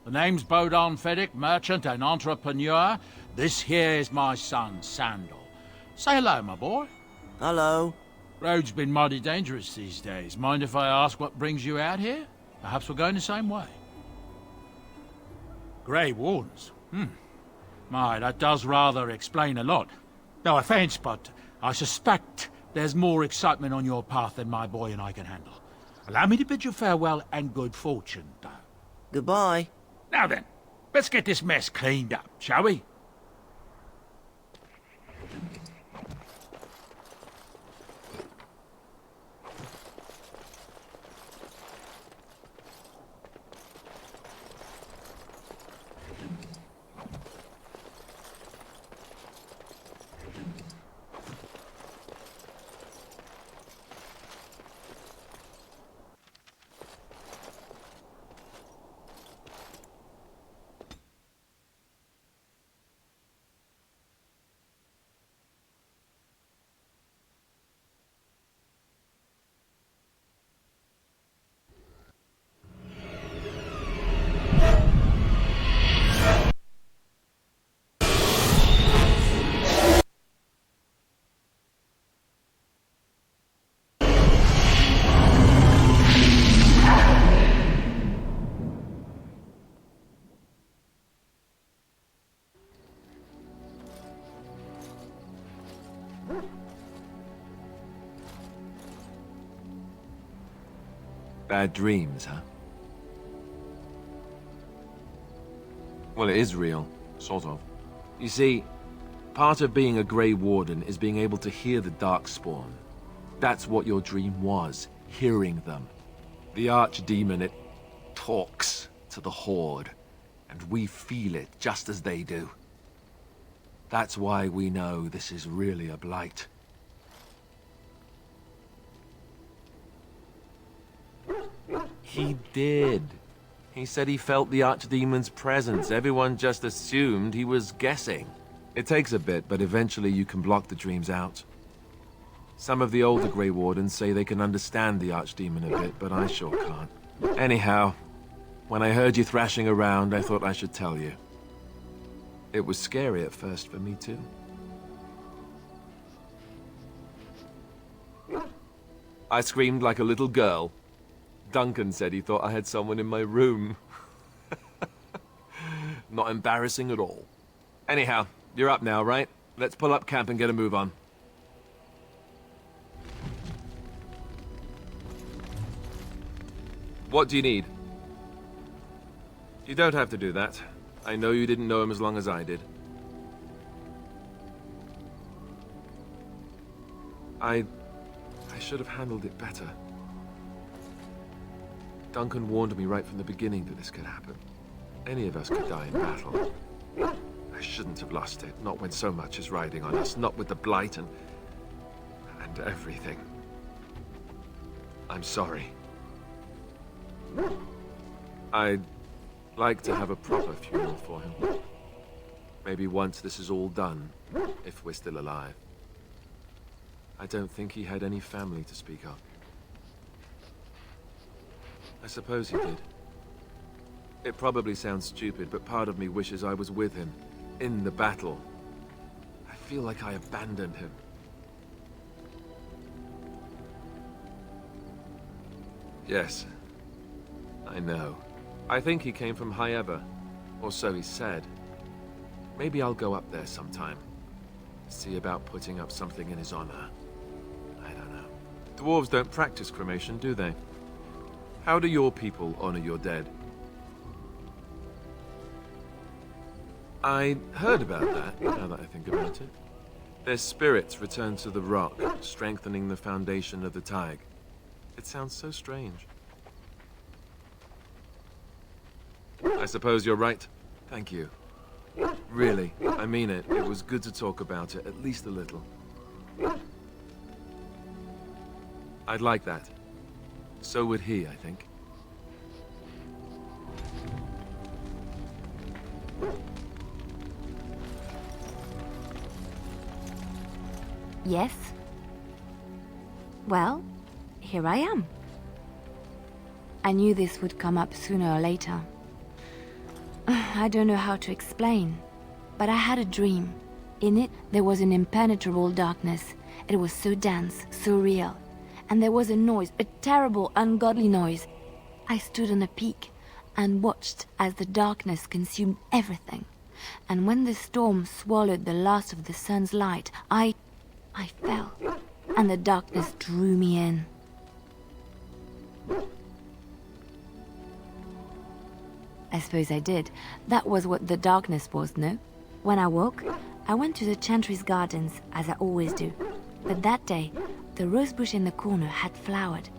The name's Bodon Feddick, merchant and entrepreneur. This here is my son, Sandal. Say hello, my boy. Hello. Road's been mighty dangerous these days. Mind if I ask what brings you out here? Perhaps we're going the same way. Grey Wardens? My, that does rather explain a lot. No offence, but I suspect there's more excitement on your path than my boy and I can handle. Allow me to bid you farewell and good fortune, though. Goodbye. Now then, let's get this mess cleaned up, shall we? Bad dreams, huh? Well, it is real, sort of. You see, part of being a Grey Warden is being able to hear the Darkspawn. That's what your dream was, hearing them. The Archdemon, it talks to the Horde, and we feel it just as they do. That's why we know this is really a blight. He did. He said he felt the Archdemon's presence. Everyone just assumed he was guessing. It takes a bit, but eventually you can block the dreams out. Some of the older Grey Wardens say they can understand the Archdemon a bit, but I sure can't. Anyhow, when I heard you thrashing around, I thought I should tell you. It was scary at first for me, too. I screamed like a little girl. Duncan said he thought I had someone in my room. Not embarrassing at all. Anyhow, you're up now, right? Let's pull up camp and get a move on. What do you need? You don't have to do that. I know you didn't know him as long as I did. I should have handled it better. Duncan warned me right from the beginning that this could happen. Any of us could die in battle. I shouldn't have lost it, not when so much is riding on us, not with the Blight and everything. I'm sorry. I'd like to have a proper funeral for him. Maybe once this is all done, if we're still alive. I don't think he had any family to speak of. I suppose he did. It probably sounds stupid, but part of me wishes I was with him, in the battle. I feel like I abandoned him. Yes, I know. I think he came from High Ever, or so he said. Maybe I'll go up there sometime. See about putting up something in his honor. I don't know. Dwarves don't practice cremation, do they? How do your people honor your dead? I heard about that, now that I think about it. Their spirits return to the rock, strengthening the foundation of the Tig. It sounds so strange. I suppose you're right. Thank you. Really, I mean it. It was good to talk about it, at least a little. I'd like that. So would he, I think. Yes? Well, here I am. I knew this would come up sooner or later. I don't know how to explain, but I had a dream. In it, there was an impenetrable darkness. It was so dense, so real. And there was a noise, a terrible, ungodly noise. I stood on a peak and watched as the darkness consumed everything. And when the storm swallowed the last of the sun's light, I fell, and the darkness drew me in. I suppose I did. That was what the darkness was, no? When I woke, I went to the Chantry's gardens, as I always do. But that day, the rosebush in the corner had flowered.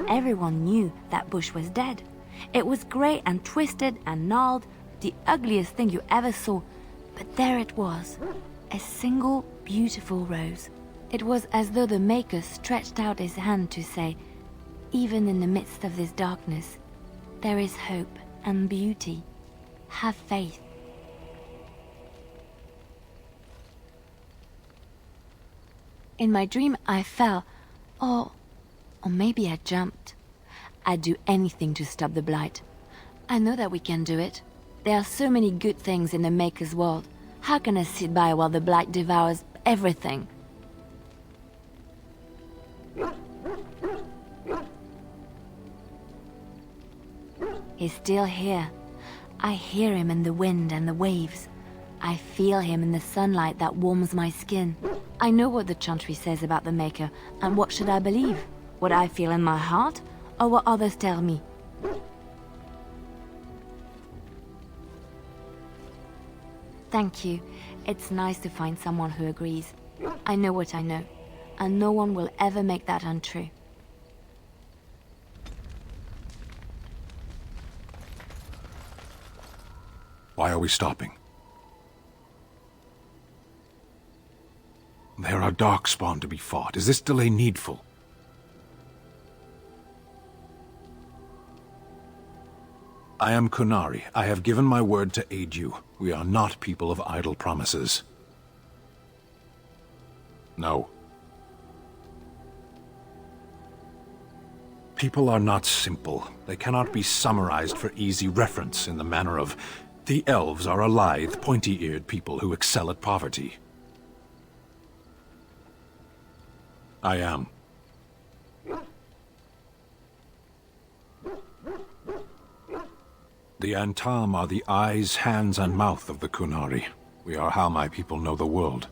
Everyone knew that bush was dead. It was grey and twisted and gnarled, the ugliest thing you ever saw. But there it was, a single beautiful rose. It was as though the Maker stretched out his hand to say, even in the midst of this darkness, there is hope and beauty. Have faith. In my dream, I fell, or maybe I jumped. I'd do anything to stop the blight. I know that we can do it. There are so many good things in the Maker's world. How can I sit by while the blight devours everything? He's still here. I hear him in the wind and the waves. I feel him in the sunlight that warms my skin. I know what the Chantry says about the Maker, and what should I believe? What I feel in my heart, or what others tell me? Thank you. It's nice to find someone who agrees. I know what I know, and no one will ever make that untrue. Why are we stopping? There are darkspawn to be fought. Is this delay needful? I am Kunari. I have given my word to aid you. We are not people of idle promises. No. People are not simple. They cannot be summarized for easy reference in the manner of, the elves are a lithe, pointy-eared people who excel at poverty. I am. The Antam are the eyes, hands, and mouth of the Kunari. We are how my people know the world.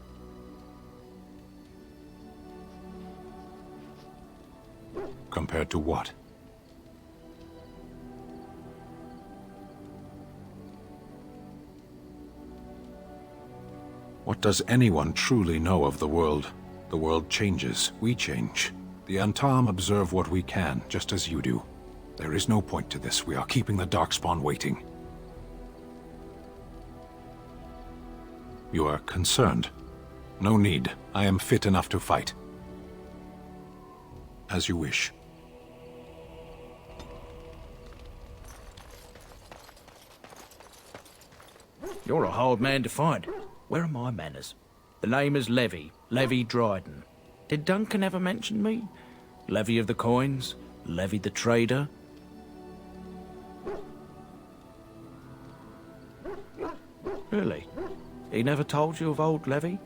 Compared to what? What does anyone truly know of the world? The world changes. We change. The Antam observe what we can, just as you do. There is no point to this. We are keeping the Darkspawn waiting. You are concerned. No need. I am fit enough to fight. As you wish. You're a hard man to find. Where are my manners? The name is Levy. Levy Dryden. Did Duncan ever mention me? Levy of the coins? Levy the trader? Really? He never told you of old Levy?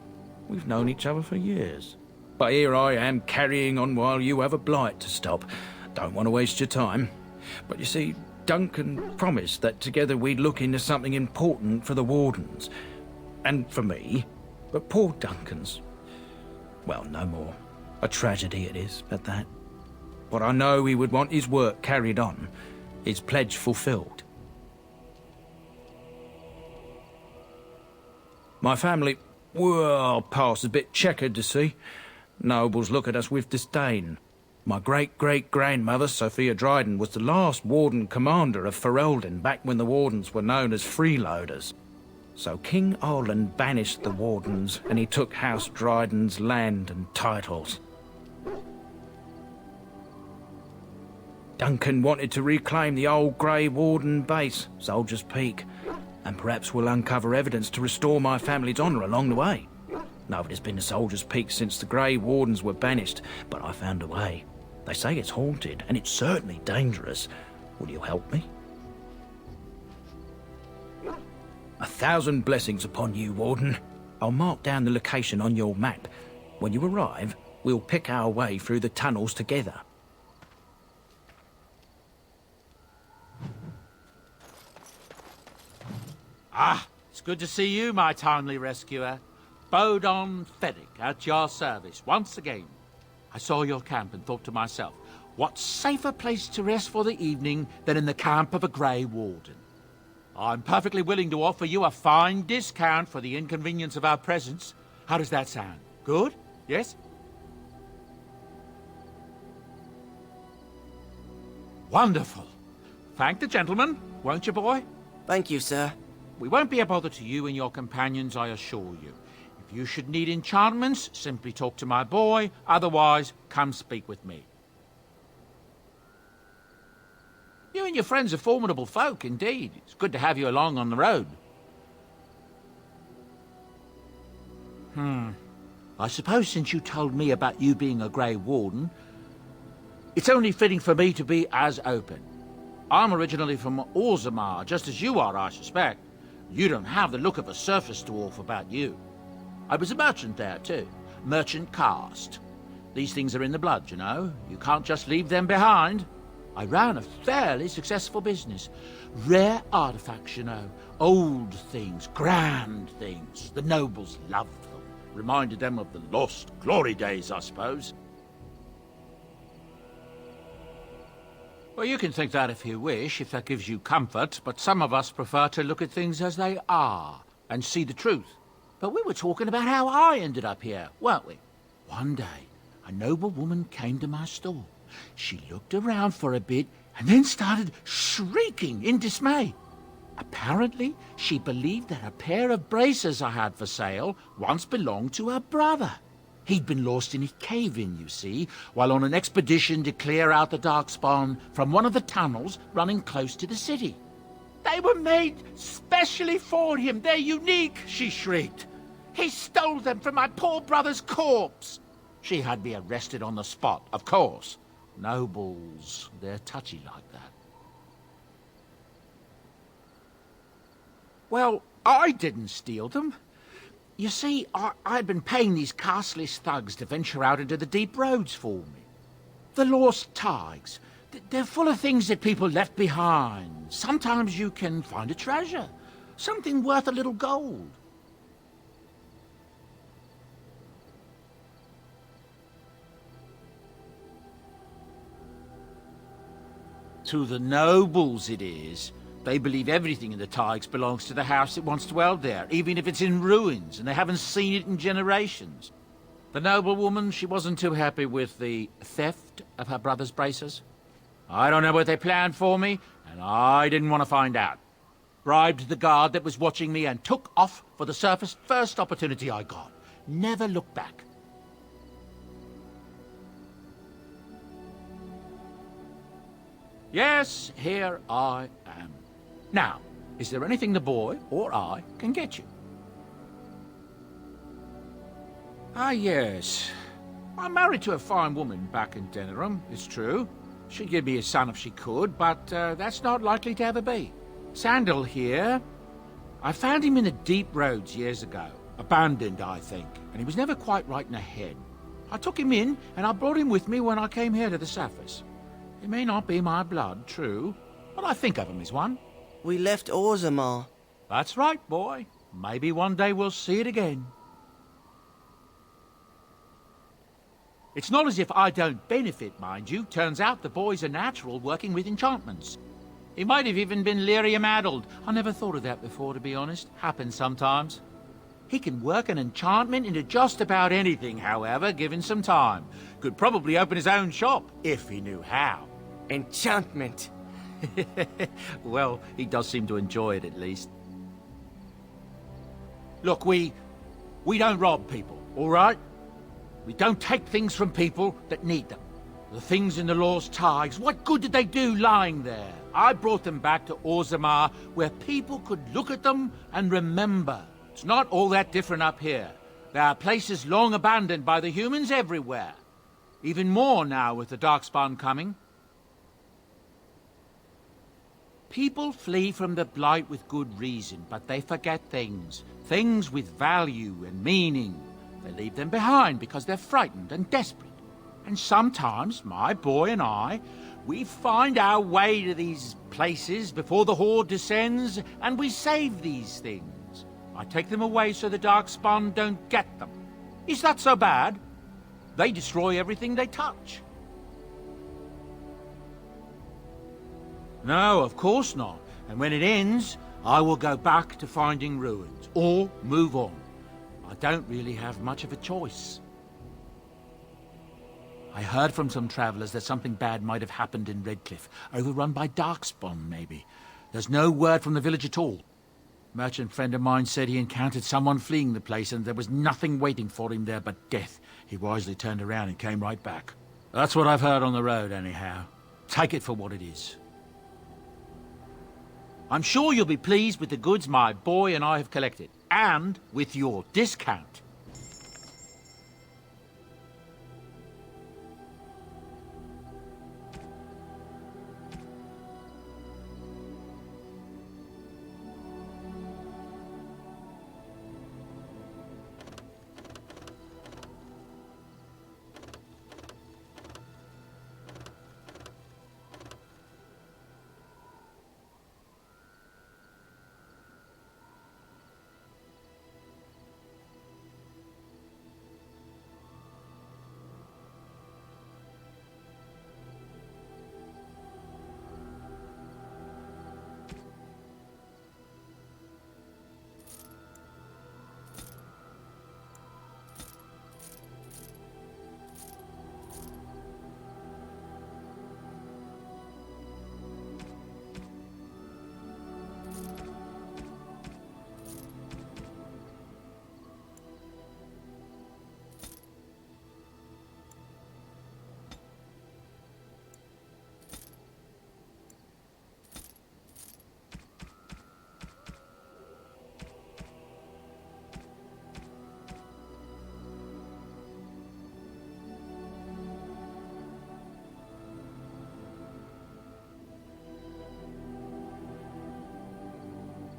We've known each other for years. But here I am carrying on while you have a blight to stop. Don't want to waste your time. But you see, Duncan promised that together we'd look into something important for the Wardens. And for me. But poor Duncan's... well, no more. A tragedy it is, at that. But I know he would want his work carried on. His pledge fulfilled. My family, well, past a bit checkered to see. Nobles look at us with disdain. My great-great-grandmother, Sophia Dryden, was the last Warden Commander of Ferelden back when the Wardens were known as freeloaders. So King Arlen banished the Wardens, and he took House Dryden's land and titles. Duncan wanted to reclaim the old grey Warden base, Soldier's Peak, and perhaps we'll uncover evidence to restore my family's honour along the way. Nobody's been to Soldier's Peak since the Grey Wardens were banished, but I found a way. They say it's haunted, and it's certainly dangerous. Will you help me? 1,000 blessings upon you, Warden. I'll mark down the location on your map. When you arrive, we'll pick our way through the tunnels together. Ah, it's good to see you, my timely rescuer. Bodon Fenwick, at your service, once again. I saw your camp and thought to myself, what safer place to rest for the evening than in the camp of a Grey Warden? I'm perfectly willing to offer you a fine discount for the inconvenience of our presence. How does that sound? Good? Yes? Wonderful. Thank the gentleman, won't you, boy? Thank you, sir. We won't be a bother to you and your companions, I assure you. If you should need enchantments, simply talk to my boy. Otherwise, come speak with me. You and your friends are formidable folk, indeed. It's good to have you along on the road. I suppose since you told me about you being a Grey Warden, it's only fitting for me to be as open. I'm originally from Orzammar, just as you are, I suspect. You don't have the look of a surface dwarf about you. I was a merchant there, too. Merchant caste. These things are in the blood, you know. You can't just leave them behind. I ran a fairly successful business. Rare artifacts, you know. Old things, grand things. The nobles loved them. Reminded them of the lost glory days, I suppose. Well, you can think that if you wish, if that gives you comfort, but some of us prefer to look at things as they are and see the truth. But we were talking about how I ended up here, weren't we? One day, a noble woman came to my store. She looked around for a bit and then started shrieking in dismay. Apparently, she believed that a pair of braces I had for sale once belonged to her brother. He'd been lost in a cave-in, you see, while on an expedition to clear out the Darkspawn from one of the tunnels running close to the city. They were made specially for him. They're unique, she shrieked. He stole them from my poor brother's corpse. She had me arrested on the spot, of course. Nobles, they're touchy like that. Well, I didn't steal them. You see, I'd been paying these castless thugs to venture out into the deep roads for me. The lost tigers, they're full of things that people left behind. Sometimes you can find a treasure, something worth a little gold. To the nobles it is. They believe everything in the Tigers belongs to the house that once dwelled there, even if it's in ruins and they haven't seen it in generations. The noblewoman, she wasn't too happy with the theft of her brother's braces. I don't know what they planned for me, and I didn't want to find out. Bribed the guard that was watching me and took off for the surface first opportunity I got. Never looked back. Yes, here I am. Now, is there anything the boy or I can get you? Ah, yes. I'm married to a fine woman back in Denerim, it's true. She'd give me a son if she could, but that's not likely to ever be. Sandal here. I found him in the deep roads years ago. Abandoned, I think, and he was never quite right in the head. I took him in, and I brought him with me when I came here to the surface. He may not be my blood, true, but I think of him as one. We left Orzammar. That's right, boy. Maybe one day we'll see it again. It's not as if I don't benefit, mind you. Turns out the boy's a natural working with enchantments. He might have even been lyrium-addled. I never thought of that before, to be honest. Happens sometimes. He can work an enchantment into just about anything, however, given some time. Could probably open his own shop, if he knew how. Enchantment. Well, he does seem to enjoy it, at least. Look, we don't rob people, all right? We don't take things from people that need them. The things in the Lost Tigers, what good did they do lying there? I brought them back to Orzammar, where people could look at them and remember. It's not all that different up here. There are places long abandoned by the humans everywhere. Even more now with the Darkspawn coming. People flee from the Blight with good reason, but they forget things. Things with value and meaning. They leave them behind because they're frightened and desperate. And sometimes, my boy and I, we find our way to these places before the Horde descends, and we save these things. I take them away so the Darkspawn don't get them. Is that so bad? They destroy everything they touch. No, of course not. And when it ends, I will go back to finding ruins, or move on. I don't really have much of a choice. I heard from some travelers that something bad might have happened in Redcliffe, overrun by Darkspawn, maybe. There's no word from the village at all. A merchant friend of mine said he encountered someone fleeing the place and there was nothing waiting for him there but death. He wisely turned around and came right back. That's what I've heard on the road, anyhow. Take it for what it is. I'm sure you'll be pleased with the goods my boy and I have collected, and with your discount.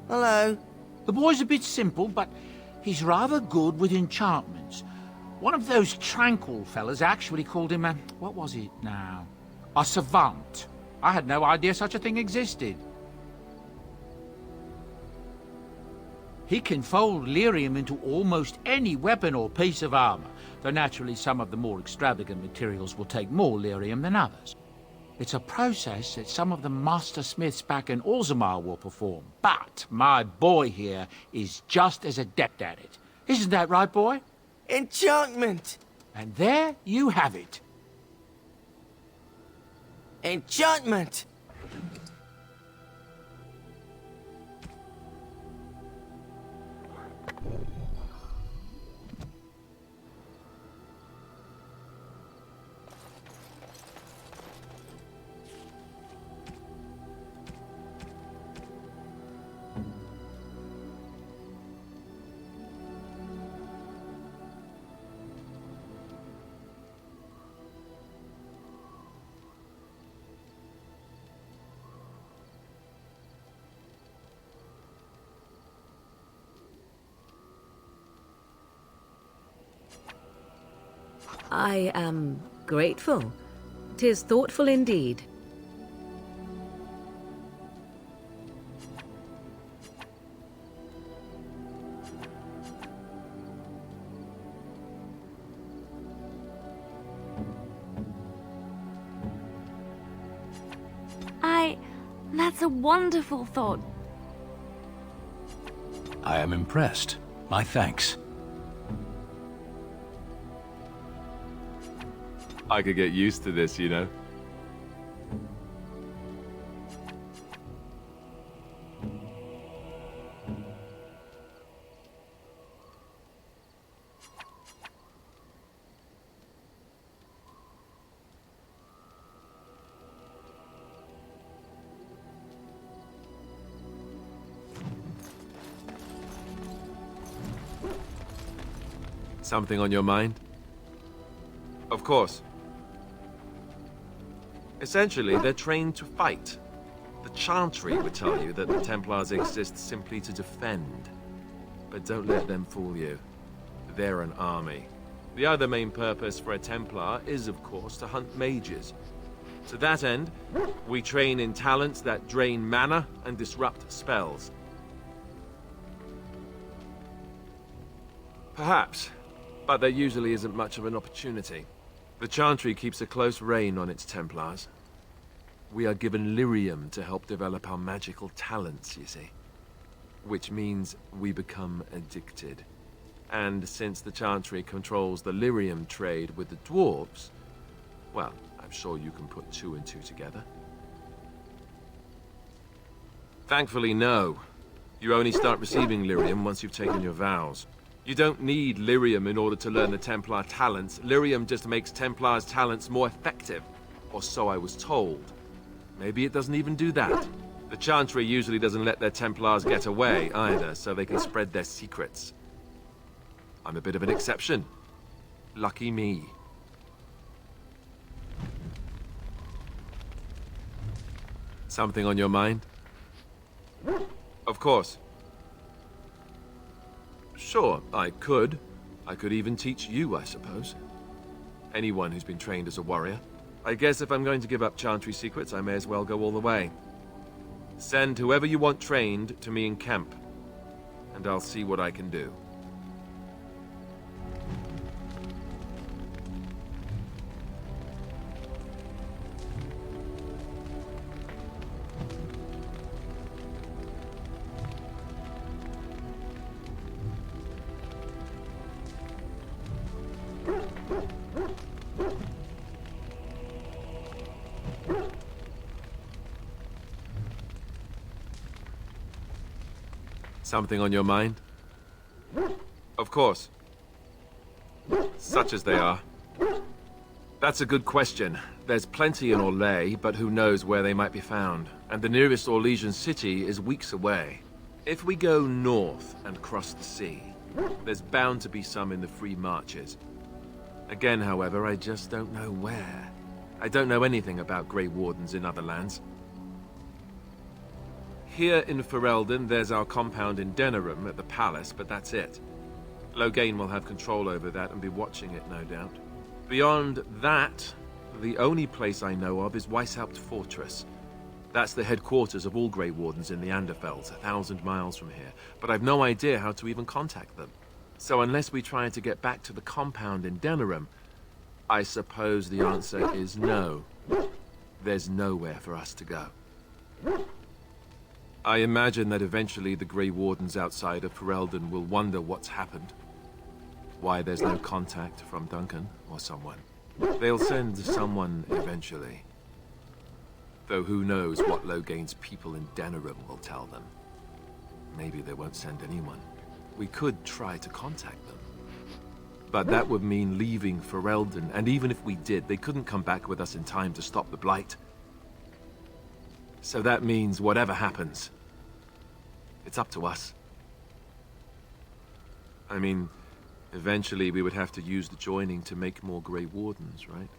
Hello. The boy's a bit simple, but he's rather good with enchantments. One of those tranquil fellas actually called him a... what was it now? A savant. I had no idea such a thing existed. He can fold lyrium into almost any weapon or piece of armor, though naturally some of the more extravagant materials will take more lyrium than others. It's a process that some of the master smiths back in Orzammar will perform, but my boy here is just as adept at it. Isn't that right, boy? Enchantment! And there you have it. Enchantment! I am grateful. 'Tis thoughtful indeed. That's a wonderful thought. I am impressed. My thanks. I could get used to this, you know. Something on your mind? Of course. Essentially, they're trained to fight. The Chantry would tell you that the Templars exist simply to defend. But don't let them fool you. They're an army. The other main purpose for a Templar is, of course, to hunt mages. To that end, we train in talents that drain mana and disrupt spells. Perhaps, but there usually isn't much of an opportunity. The Chantry keeps a close rein on its Templars. We are given lyrium to help develop our magical talents, you see. Which means we become addicted. And since the Chantry controls the lyrium trade with the dwarves, well, I'm sure you can put 2 and 2 together. Thankfully, no. You only start receiving lyrium once you've taken your vows. You don't need lyrium in order to learn the Templar talents. Lyrium just makes Templars' talents more effective. Or so I was told. Maybe it doesn't even do that. The Chantry usually doesn't let their Templars get away either, so they can spread their secrets. I'm a bit of an exception. Lucky me. Something on your mind? Of course. Sure, I could. I could even teach you, I suppose. Anyone who's been trained as a warrior. I guess if I'm going to give up Chantry secrets, I may as well go all the way. Send whoever you want trained to me in camp, and I'll see what I can do. Something on your mind? Of course. Such as they are. That's a good question. There's plenty in Orlais, but who knows where they might be found. And the nearest Orlesian city is weeks away. If we go north and cross the sea, there's bound to be some in the Free Marches. Again, however, I just don't know where. I don't know anything about Grey Wardens in other lands. Here in Ferelden, there's our compound in Denerim at the palace, but that's it. Loghain will have control over that and be watching it, no doubt. Beyond that, the only place I know of is Weishaupt Fortress. That's the headquarters of all Grey Wardens in the Anderfelds, 1,000 miles from here, but I've no idea how to even contact them. So unless we try to get back to the compound in Denerim, I suppose the answer is no. There's nowhere for us to go. I imagine that eventually the Grey Wardens outside of Ferelden will wonder what's happened. Why there's no contact from Duncan or someone. They'll send someone eventually. Though who knows what Loghain's people in Denerim will tell them. Maybe they won't send anyone. We could try to contact them. But that would mean leaving Ferelden, and even if we did, they couldn't come back with us in time to stop the Blight. So that means whatever happens, it's up to us. I mean, eventually we would have to use the joining to make more Grey Wardens, right?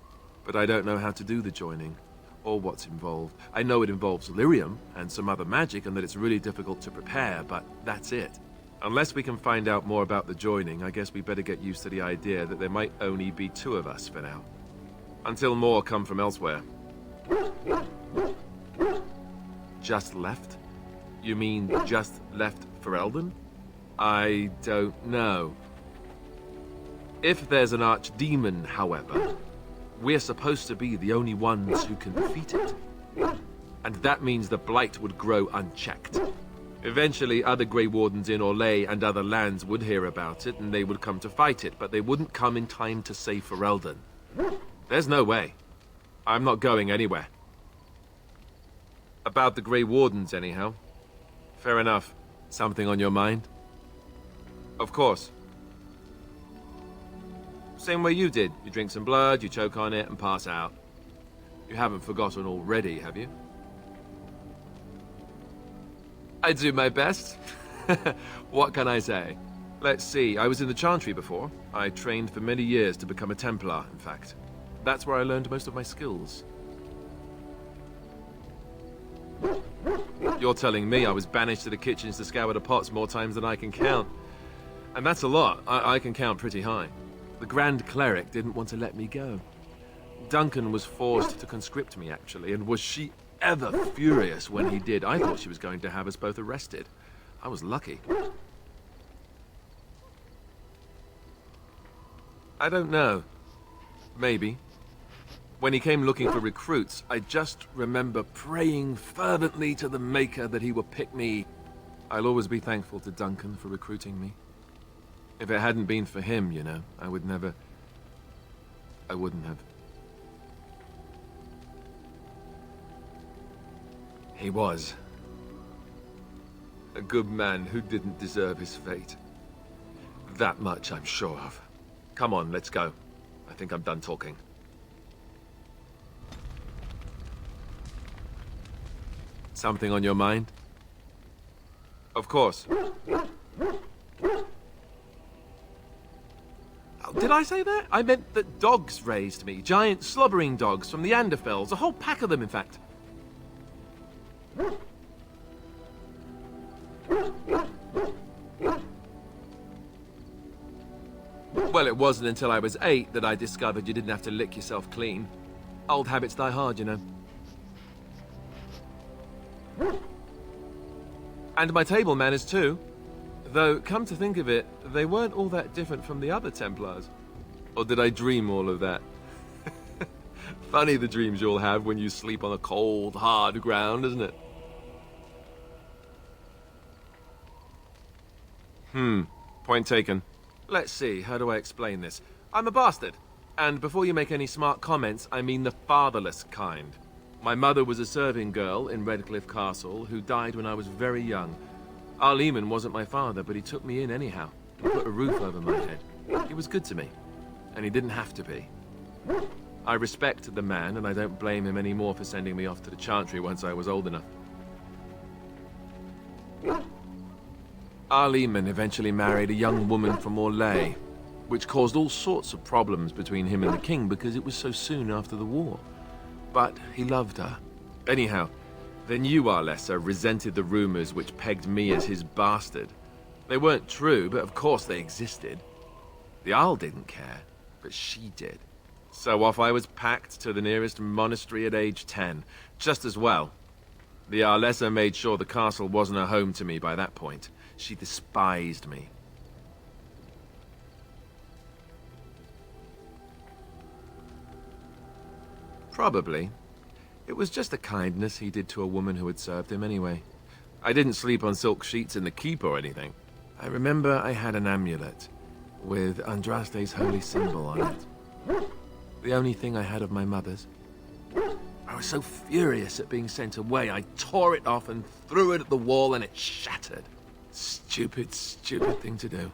But I don't know how to do the joining, or what's involved. I know it involves lyrium and some other magic, and that it's really difficult to prepare, but that's it. Unless we can find out more about the joining, I guess we better get used to the idea that there might only be 2 of us for now. Until more come from elsewhere. Just left? You mean just left Ferelden? I don't know. If there's an archdemon, however, we're supposed to be the only ones who can defeat it. And that means the Blight would grow unchecked. Eventually, other Grey Wardens in Orlais and other lands would hear about it, and they would come to fight it, but they wouldn't come in time to save Ferelden. There's no way. I'm not going anywhere. About the Grey Wardens, anyhow. Fair enough. Something on your mind? Of course. Same way you did. You drink some blood, you choke on it, and pass out. You haven't forgotten already, have you? I do my best. What can I say? Let's see, I was in the Chantry before. I trained for many years to become a Templar, in fact. That's where I learned most of my skills. You're telling me I was banished to the kitchens to scour the pots more times than I can count. And that's a lot. I can count pretty high. The Grand Cleric didn't want to let me go. Duncan was forced to conscript me, actually, and was she ever furious when he did. I thought she was going to have us both arrested. I was lucky. I don't know. Maybe. When he came looking for recruits, I just remember praying fervently to the Maker that he would pick me. I'll always be thankful to Duncan for recruiting me. If it hadn't been for him, you know, I wouldn't have. He was a good man who didn't deserve his fate. That much I'm sure of. Come on, let's go. I think I'm done talking. Something on your mind? Of course. Oh, did I say that? I meant that dogs raised me. Giant slobbering dogs from the Anderfells. A whole pack of them, in fact. Well, it wasn't until I was 8 that I discovered you didn't have to lick yourself clean. Old habits die hard, you know. And my table manners too. Though, come to think of it, they weren't all that different from the other Templars. Or did I dream all of that? Funny the dreams you'll have when you sleep on a cold, hard ground, isn't it? Point taken. Let's see, how do I explain this? I'm a bastard. And before you make any smart comments, I mean the fatherless kind. My mother was a serving girl in Redcliffe Castle who died when I was very young. Arl Eamon wasn't my father, but he took me in anyhow and put a roof over my head. He was good to me, and he didn't have to be. I respect the man, and I don't blame him anymore for sending me off to the Chantry once I was old enough. Arl Eamon eventually married a young woman from Orlais, which caused all sorts of problems between him and the king because it was so soon after the war. But he loved her. Anyhow, the new Arlessa resented the rumors which pegged me as his bastard. They weren't true, but of course they existed. The Arl didn't care, but she did. So off I was packed to the nearest monastery at age 10, just as well. The Arlessa made sure the castle wasn't a home to me by that point. She despised me. Probably. It was just a kindness he did to a woman who had served him anyway. I didn't sleep on silk sheets in the keep or anything. I remember I had an amulet with Andraste's holy symbol on it. The only thing I had of my mother's. I was so furious at being sent away, I tore it off and threw it at the wall and it shattered. Stupid, stupid thing to do.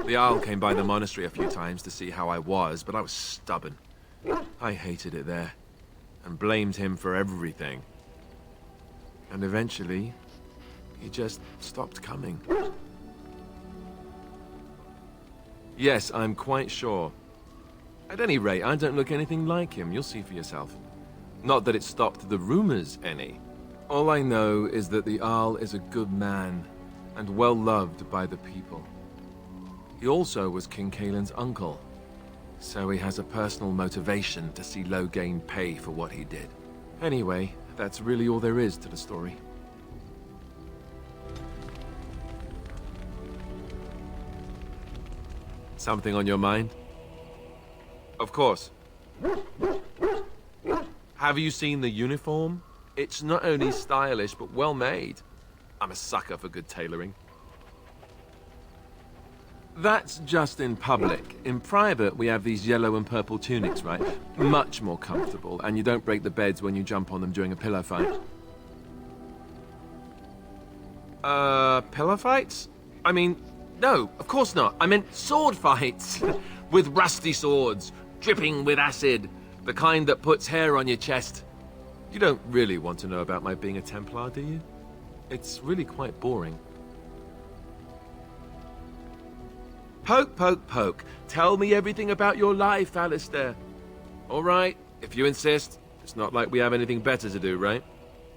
The Arl came by the monastery a few times to see how I was, but I was stubborn. I hated it there, and blamed him for everything. And eventually, he just stopped coming. Yes, I'm quite sure. At any rate, I don't look anything like him, you'll see for yourself. Not that it stopped the rumors any. All I know is that the Arl is a good man, and well loved by the people. He also was King Caelan's uncle, so he has a personal motivation to see Lothering pay for what he did. Anyway, that's really all there is to the story. Something on your mind? Of course. Have you seen the uniform? It's not only stylish, but well made. I'm a sucker for good tailoring. That's just in public. In private, we have these yellow and purple tunics, right? Much more comfortable, and you don't break the beds when you jump on them during a pillow fight. Pillow fights? I mean, no, of course not. I meant sword fights. With rusty swords, dripping with acid. The kind that puts hair on your chest. You don't really want to know about my being a Templar, do you? It's really quite boring. Poke, poke, poke. Tell me everything about your life, Alistair. All right, if you insist. It's not like we have anything better to do, right?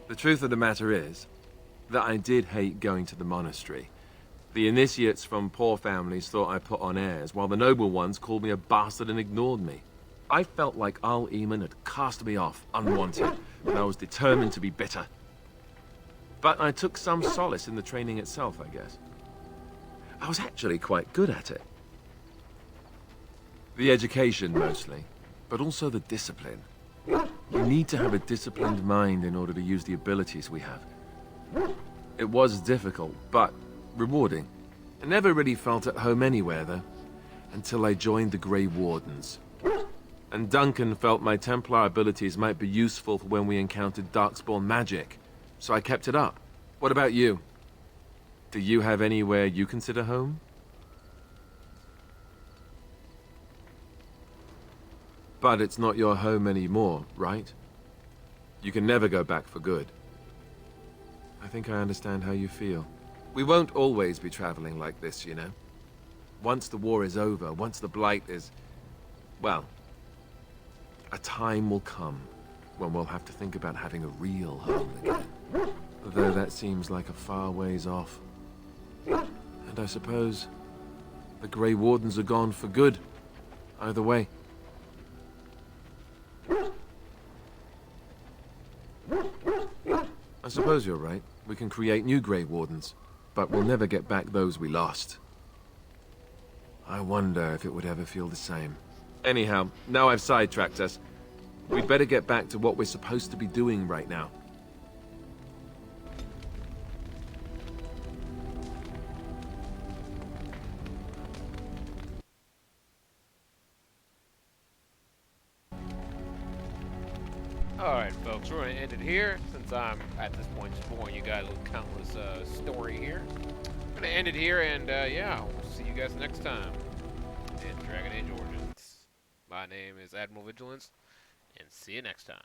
The truth of the matter is that I did hate going to the monastery. The initiates from poor families thought I put on airs, while the noble ones called me a bastard and ignored me. I felt like Arl Eamon had cast me off, unwanted, and I was determined to be bitter. But I took some solace in the training itself, I guess. I was actually quite good at it. The education, mostly, but also the discipline. You need to have a disciplined mind in order to use the abilities we have. It was difficult, but rewarding. I never really felt at home anywhere, though, until I joined the Grey Wardens. And Duncan felt my Templar abilities might be useful for when we encountered Darkspawn magic, so I kept it up. What about you? Do you have anywhere you consider home? But it's not your home anymore, right? You can never go back for good. I think I understand how you feel. We won't always be traveling like this, you know. Once the war is over, once the Blight is... well, a time will come when we'll have to think about having a real home again. Though that seems like a far ways off. And I suppose the Grey Wardens are gone for good, either way. I suppose you're right. We can create new Grey Wardens, but we'll never get back those we lost. I wonder if it would ever feel the same. Anyhow, now I've sidetracked us. We'd better get back to what we're supposed to be doing right now. Alright, folks, we're going to end it here, since I'm, at this point, just boring you guys with countless story here. I'm going to end it here, and, yeah, we'll see you guys next time in Dragon Age Origins. My name is Admiral Vigilance, and see you next time.